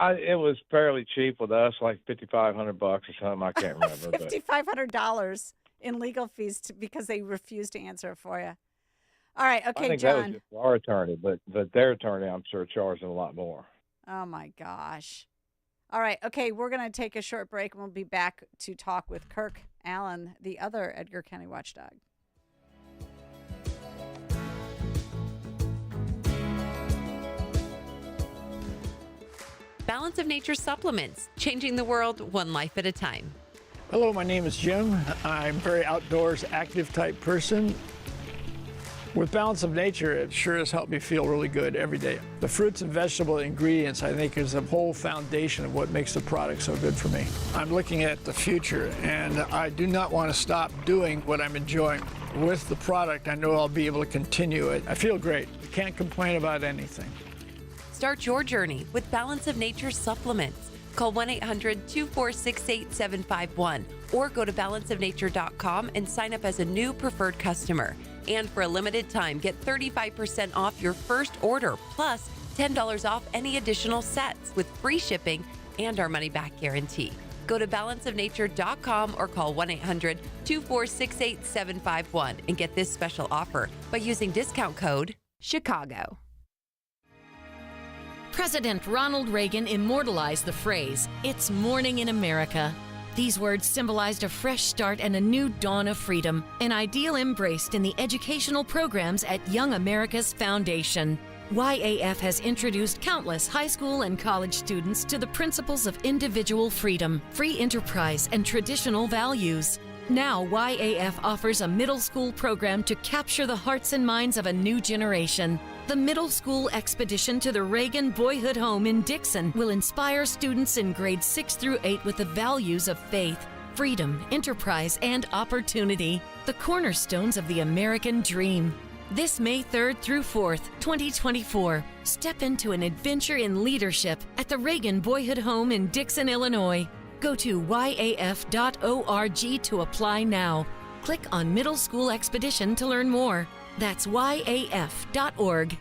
It was fairly cheap with us, like $5,500 or something. I can't remember. $5,500 in legal fees because they refused to answer it for you. All right, okay, I think John. that was just our attorney, but their attorney, I'm sure, charged them a lot more. Oh my gosh. All right, okay, we're going to take a short break and we'll be back to talk with Kirk Allen, the other Edgar County watchdog. Balance of Nature supplements, changing the world one life at a time. Hello, my name is Jim. I'm a very outdoors, active type person. With Balance of Nature, it sure has helped me feel really good every day. The fruits and vegetable ingredients, I think, is the whole foundation of what makes the product so good for me. I'm looking at the future, and I do not want to stop doing what I'm enjoying. With the product, I know I'll be able to continue it. I feel great. Can't complain about anything. Start your journey with Balance of Nature supplements. Call 1-800-246-8751 or go to balanceofnature.com and sign up as a new preferred customer. And for a limited time, get 35% off your first order, plus $10 off any additional sets with free shipping and our money-back guarantee. Go to balanceofnature.com or call 1-800-246-8751 and get this special offer by using discount code CHICAGO. President Ronald Reagan immortalized the phrase, "It's morning in America." These words symbolized a fresh start and a new dawn of freedom, an ideal embraced in the educational programs at Young America's Foundation. YAF has introduced countless high school and college students to the principles of individual freedom, free enterprise, and traditional values. Now, YAF offers a middle school program to capture the hearts and minds of a new generation. The middle school expedition to the Reagan Boyhood Home in Dixon will inspire students in grades 6 through 8 with the values of faith, freedom, enterprise, and opportunity, the cornerstones of the American dream. This May 3rd through 4th, 2024, step into an adventure in leadership at the Reagan Boyhood Home in Dixon, Illinois. Go to yaf.org to apply now. Click on Middle School Expedition to learn more. That's yaf.org.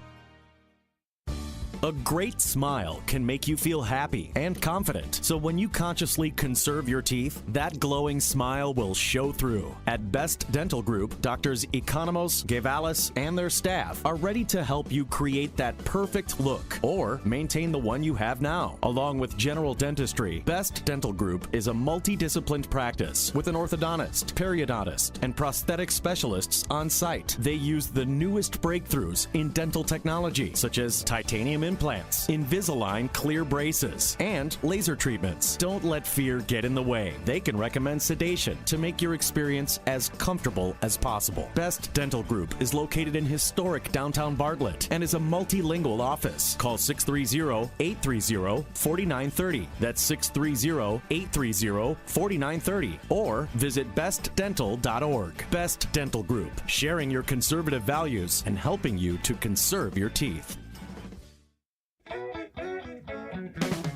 A great smile can make you feel happy and confident. So when you consciously conserve your teeth, that glowing smile will show through. At Best Dental Group, Doctors Economos, Gavalis, and their staff are ready to help you create that perfect look or maintain the one you have now. Along with general dentistry, Best Dental Group is a multidisciplined practice with an orthodontist, periodontist, and prosthetic specialists on site. They use the newest breakthroughs in dental technology, such as titanium implants, Invisalign clear braces, and laser treatments. Don't let fear get in the way. They can recommend sedation to make your experience as comfortable as possible. Best Dental Group is located in historic downtown Bartlett and is a multilingual office. Call 630-830-4930. That's 630-830-4930. Or visit bestdental.org. Best Dental Group, sharing your conservative values and helping you to conserve your teeth.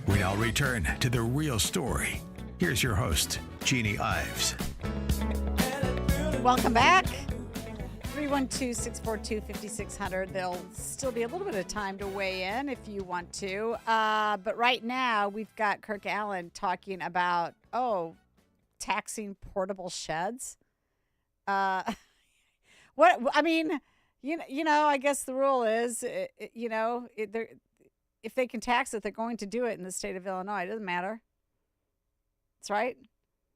We now return to The Real Story. Here's your host, Jeannie Ives. Welcome back. 312-642-5600. There'll still be a little bit of time to weigh in if you want to. But right now, we've got Kirk Allen talking about, taxing portable sheds. I guess the rule is, if they can tax it, they're going to do it in the state of Illinois. It doesn't matter. That's right.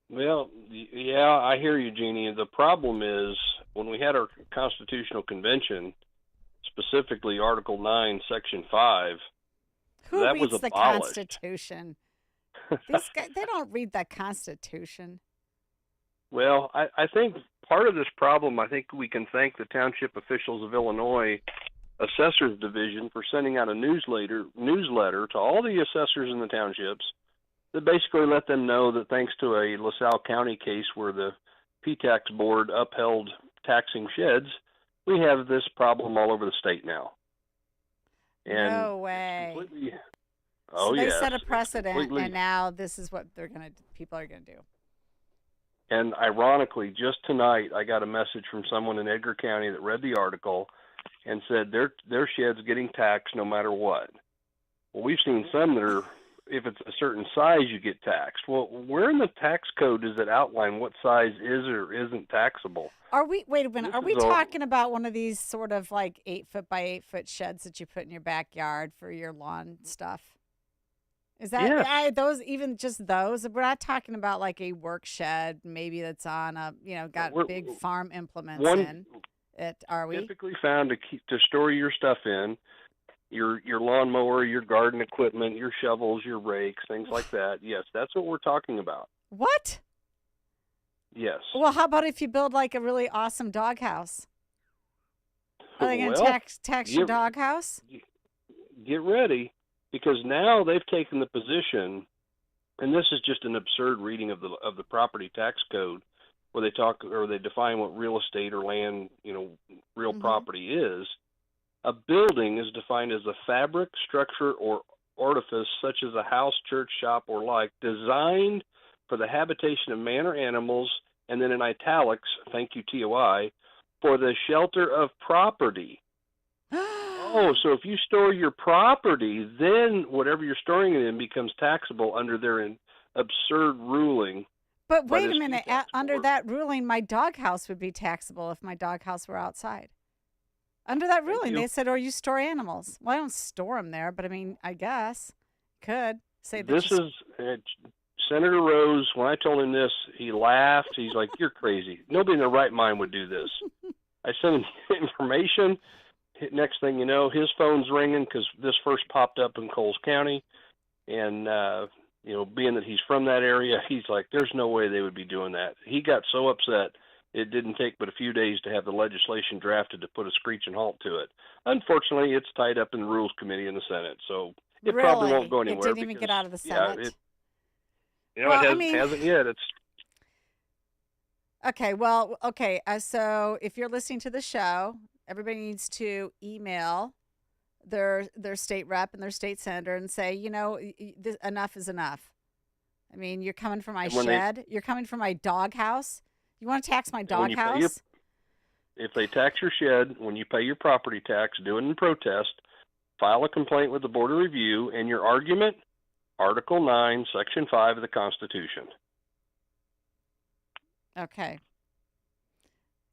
Well, yeah, I hear you, Jeannie. The problem is when we had our constitutional convention, specifically Article 9, Section 5, Who that reads was the abolished. Constitution? These guys, they don't read the Constitution. Well, I think part of this problem, I think we can thank the township officials of Illinois Assessors Division for sending out a newsletter to all the assessors in the townships that basically let them know that thanks to a LaSalle County case where the P-Tax Board upheld taxing sheds, we have this problem all over the state now. And no way. Oh, so they yes, set a precedent, completely. and now this is what people are going to do. And ironically, just tonight, I got a message from someone in Edgar County that read the article and said their shed's getting taxed no matter what. Well, we've seen some that are if it's a certain size, you get taxed. Well, where in the tax code does it outline what size is or isn't taxable? Are we, wait a minute, are we is all- talking about one of these sort of like 8-foot by 8-foot sheds that you put in your backyard for your lawn stuff? Is that Yes. those, even just those? We're not talking about like a work shed, maybe that's on a, got big farm implements in it, are we? Typically found to store your stuff in, your lawnmower, your garden equipment, your shovels, your rakes, things like that. Yes, that's what we're talking about. What? Yes. Well, how about if you build like a really awesome doghouse? Are they going to Well, tax your get- doghouse? Get ready, because now they've taken the position, and this is just an absurd reading of the property tax code, where they talk or they define what real estate or land, real property is. A building is defined as a fabric, structure, or artifice such as a house, church, shop, or like, designed for the habitation of man or animals, and then in italics, thank you, TOI, for the shelter of property. Oh, so if you store your property, then whatever you're storing it in becomes taxable under their absurd ruling. But by wait a this minute, under that ruling, my doghouse would be taxable if my doghouse were outside. Under that ruling, they said, or you store animals. Well, I don't store them there, but I mean, I guess could say that. This is Senator Rose. When I told him this, he laughed. He's like, "You're crazy. Nobody in their right mind would do this." I sent him information. Next thing you know, his phone's ringing because this first popped up in Coles County, and being that he's from that area, he's like, "There's no way they would be doing that." He got so upset. It didn't take but a few days to have the legislation drafted to put a screeching halt to it. Unfortunately, it's tied up in the Rules Committee in the Senate, so it probably won't go anywhere. It didn't even get out of the Senate. It hasn't yet. It's okay. Well, okay. So if you're listening to the show, everybody needs to email their state rep and their state senator and say, enough is enough. I mean, you're coming for my shed. You're coming for my doghouse. You want to tax my doghouse? If they tax your shed, when you pay your property tax, do it in protest, file a complaint with the Board of Review, and your argument, Article 9, Section 5 of the Constitution. Okay.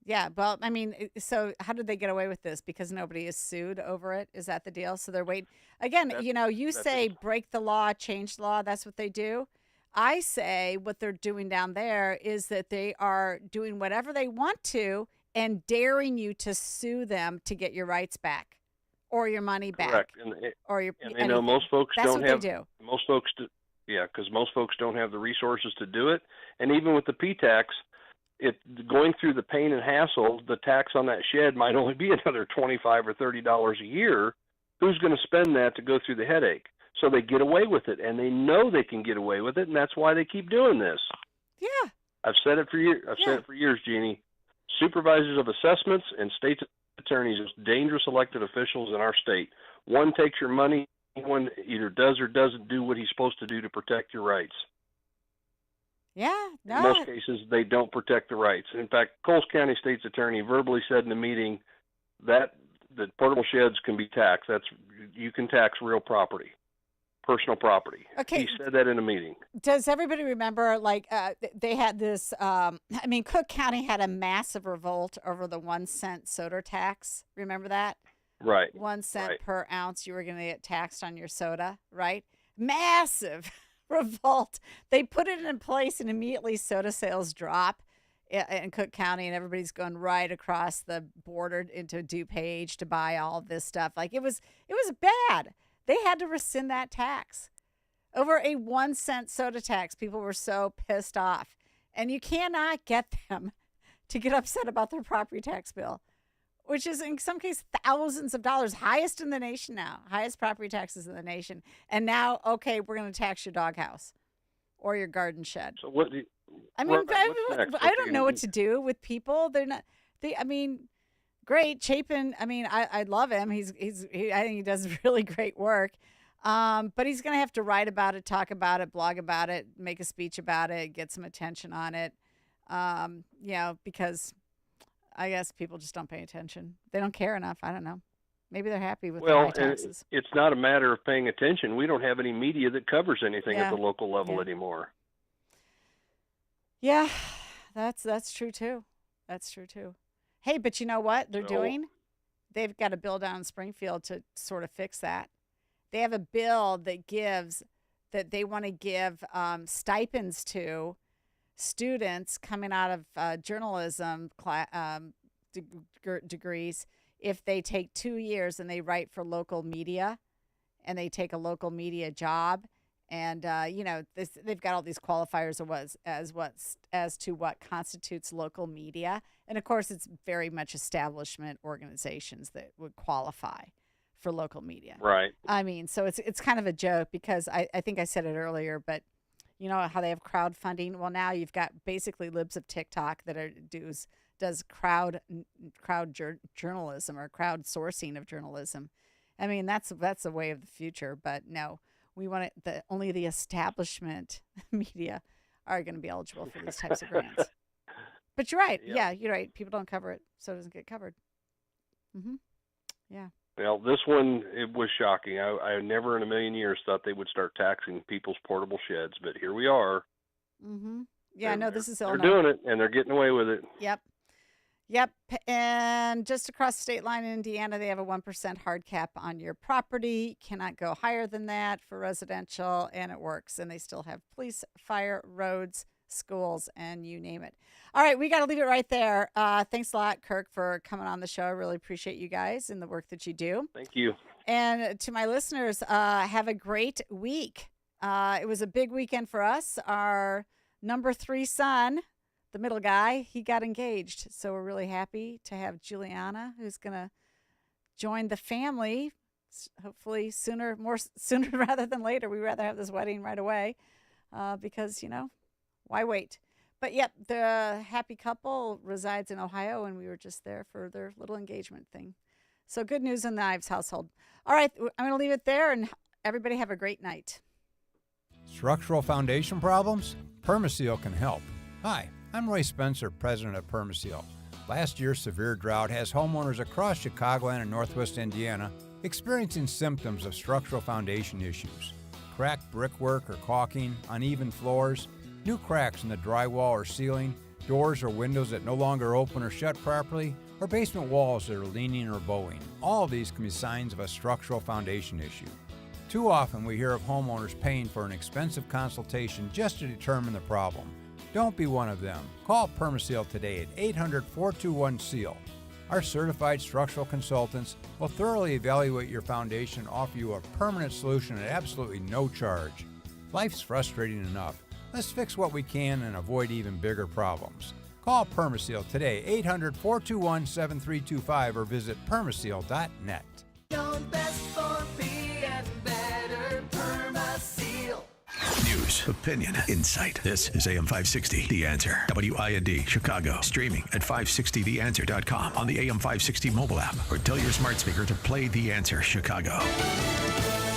Yeah, well, I mean, so how did they get away with this? Because nobody is sued over it? Is that the deal? So they're waiting. Again, you say break the law, change the law. That's what they do. I say what they're doing down there is that they are doing whatever they want to and daring you to sue them to get your rights back or your money back. Correct. Or your, and they know most folks That's don't what have they do. most folks do, because most folks don't have the resources to do it. And even with the P-tax, if going through the pain and hassle, the tax on that shed might only be another $25 or $30 a year. Who's going to spend that to go through the headache? So they get away with it, and they know they can get away with it, and that's why they keep doing this. Yeah. I've said it for years. Said it for years, Jeannie. Supervisors of assessments and state attorneys are dangerous elected officials in our state. One takes your money. One either does or doesn't do what he's supposed to do to protect your rights. Yeah. No. In most cases, they don't protect the rights. In fact, Coles County State's attorney verbally said in the meeting that portable sheds can be taxed. You can tax real property. Personal property. Okay. He said that in a meeting. Does everybody remember, they had this, Cook County had a massive revolt over the 1 cent soda tax. Remember that? Right. 1 cent per ounce you were going to get taxed on your soda, right? Massive revolt. They put it in place and immediately soda sales drop in Cook County, and everybody's going right across the border into DuPage to buy all of this stuff. It was bad. They had to rescind that tax over a 1 cent soda tax. People were so pissed off. And you cannot get them to get upset about their property tax bill, which is in some cases thousands of dollars, highest in the nation now, highest property taxes in the nation. And now, okay, we're going to tax your doghouse or your garden shed. So what? I don't know what to do with people. Great, Chapin. I love him. I think he does really great work. But he's going to have to write about it, talk about it, blog about it, make a speech about it, get some attention on it. Because I guess people just don't pay attention. They don't care enough. I don't know. Maybe they're happy with the Well, high taxes. it's not a matter of paying attention. We don't have any media that covers anything Yeah. at the local level Yeah. anymore. Yeah, that's true too. That's true too. Hey, but you know what they're doing? They've got a bill down in Springfield to sort of fix that. They have a bill that they want to give stipends to students coming out of journalism degrees if they take 2 years and they write for local media and they take a local media job. And, they've got all these qualifiers as to what constitutes local media. And, of course, it's very much establishment organizations that would qualify for local media. Right. I mean, so it's kind of a joke because I think I said it earlier, but you know how they have crowdfunding? Well, now you've got basically libs of TikTok that does crowd journalism or crowdsourcing of journalism. I mean, that's a way of the future, but no. We want it only the establishment media are going to be eligible for these types of grants. But you're right. Yeah, you're right. People don't cover it, so it doesn't get covered. Mm-hmm. Yeah. Well, this one, it was shocking. I never in a million years thought they would start taxing people's portable sheds, but here we are. Mm-hmm. Yeah, no, this is Illinois. They're doing it, and they're getting away with it. Yep. And just across the state line in Indiana, they have a 1% hard cap on your property. You cannot go higher than that for residential, and it works. And they still have police, fire, roads, schools, and you name it. All right, we got to leave it right there. Thanks a lot, Kirk, for coming on the show. I really appreciate you guys and the work that you do. Thank you. And to my listeners, have a great week. It was a big weekend for us. Our number 3 son, the middle guy, he got engaged. So we're really happy to have Juliana, who's going to join the family, hopefully sooner rather than later. We'd rather have this wedding right away because, why wait? But, yep, the happy couple resides in Ohio, and we were just there for their little engagement thing. So good news in the Ives household. All right, I'm going to leave it there, and everybody have a great night. Structural foundation problems? Permaseal can help. Hi, I'm Roy Spencer, president of Permaseal. Last year's severe drought has homeowners across Chicagoland and Northwest Indiana experiencing symptoms of structural foundation issues. Cracked brickwork or caulking, uneven floors, new cracks in the drywall or ceiling, doors or windows that no longer open or shut properly, or basement walls that are leaning or bowing. All of these can be signs of a structural foundation issue. Too often we hear of homeowners paying for an expensive consultation just to determine the problem. Don't be one of them. Call Permaseal today at 800-421-SEAL. Our certified structural consultants will thoroughly evaluate your foundation and offer you a permanent solution at absolutely no charge. Life's frustrating enough. Let's fix what we can and avoid even bigger problems. Call Permaseal today, 800-421-7325, or visit permaseal.net. Best for being better, Permaseal. News, opinion, insight. This is AM 560, The Answer. WIND, Chicago. Streaming at 560theanswer.com on the AM 560 mobile app, or tell your smart speaker to play The Answer Chicago.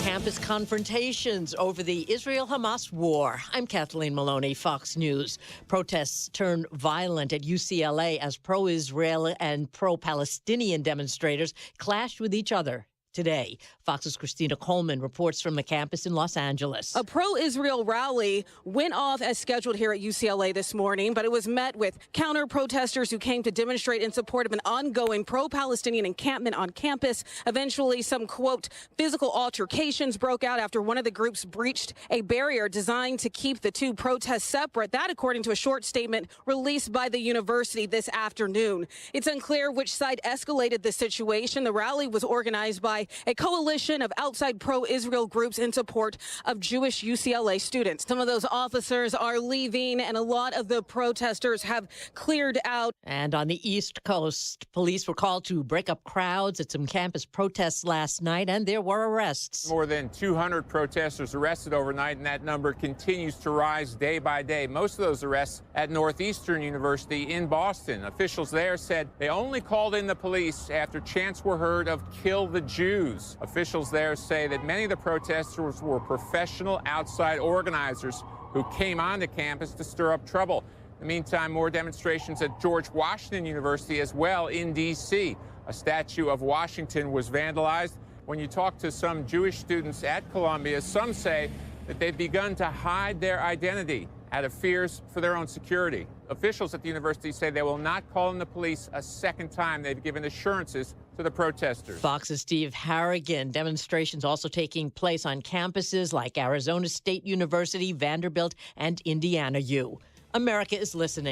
Campus confrontations over the Israel-Hamas war. I'm Kathleen Maloney, Fox News. Protests turned violent at UCLA as pro-Israel and pro-Palestinian demonstrators clashed with each other today. Fox's Christina Coleman reports from the campus in Los Angeles. A pro-Israel rally went off as scheduled here at UCLA this morning, but it was met with counter-protesters who came to demonstrate in support of an ongoing pro-Palestinian encampment on campus. Eventually, some, quote, physical altercations broke out after one of the groups breached a barrier designed to keep the two protests separate. That, according to a short statement released by the university this afternoon. It's unclear which side escalated the situation. The rally was organized by a coalition of outside pro-Israel groups in support of Jewish UCLA students. Some of those officers are leaving, and a lot of the protesters have cleared out. And on the East Coast, police were called to break up crowds at some campus protests last night, and there were arrests. More than 200 protesters arrested overnight, and that number continues to rise day by day. Most of those arrests at Northeastern University in Boston. Officials there said they only called in the police after chants were heard of "kill the Jews." Officials there say that many of the protesters were professional outside organizers who came onto campus to stir up trouble. In the meantime, more demonstrations at George Washington University as well in D.C. A statue of Washington was vandalized. When you talk to some Jewish students at Columbia, some say that they've begun to hide their identity out of fears for their own security. Officials at the university say they will not call in the police a second time. They've given assurances to the protesters. Fox's Steve Harrigan. Demonstrations also taking place on campuses like Arizona State University, Vanderbilt, and Indiana U. America is listening.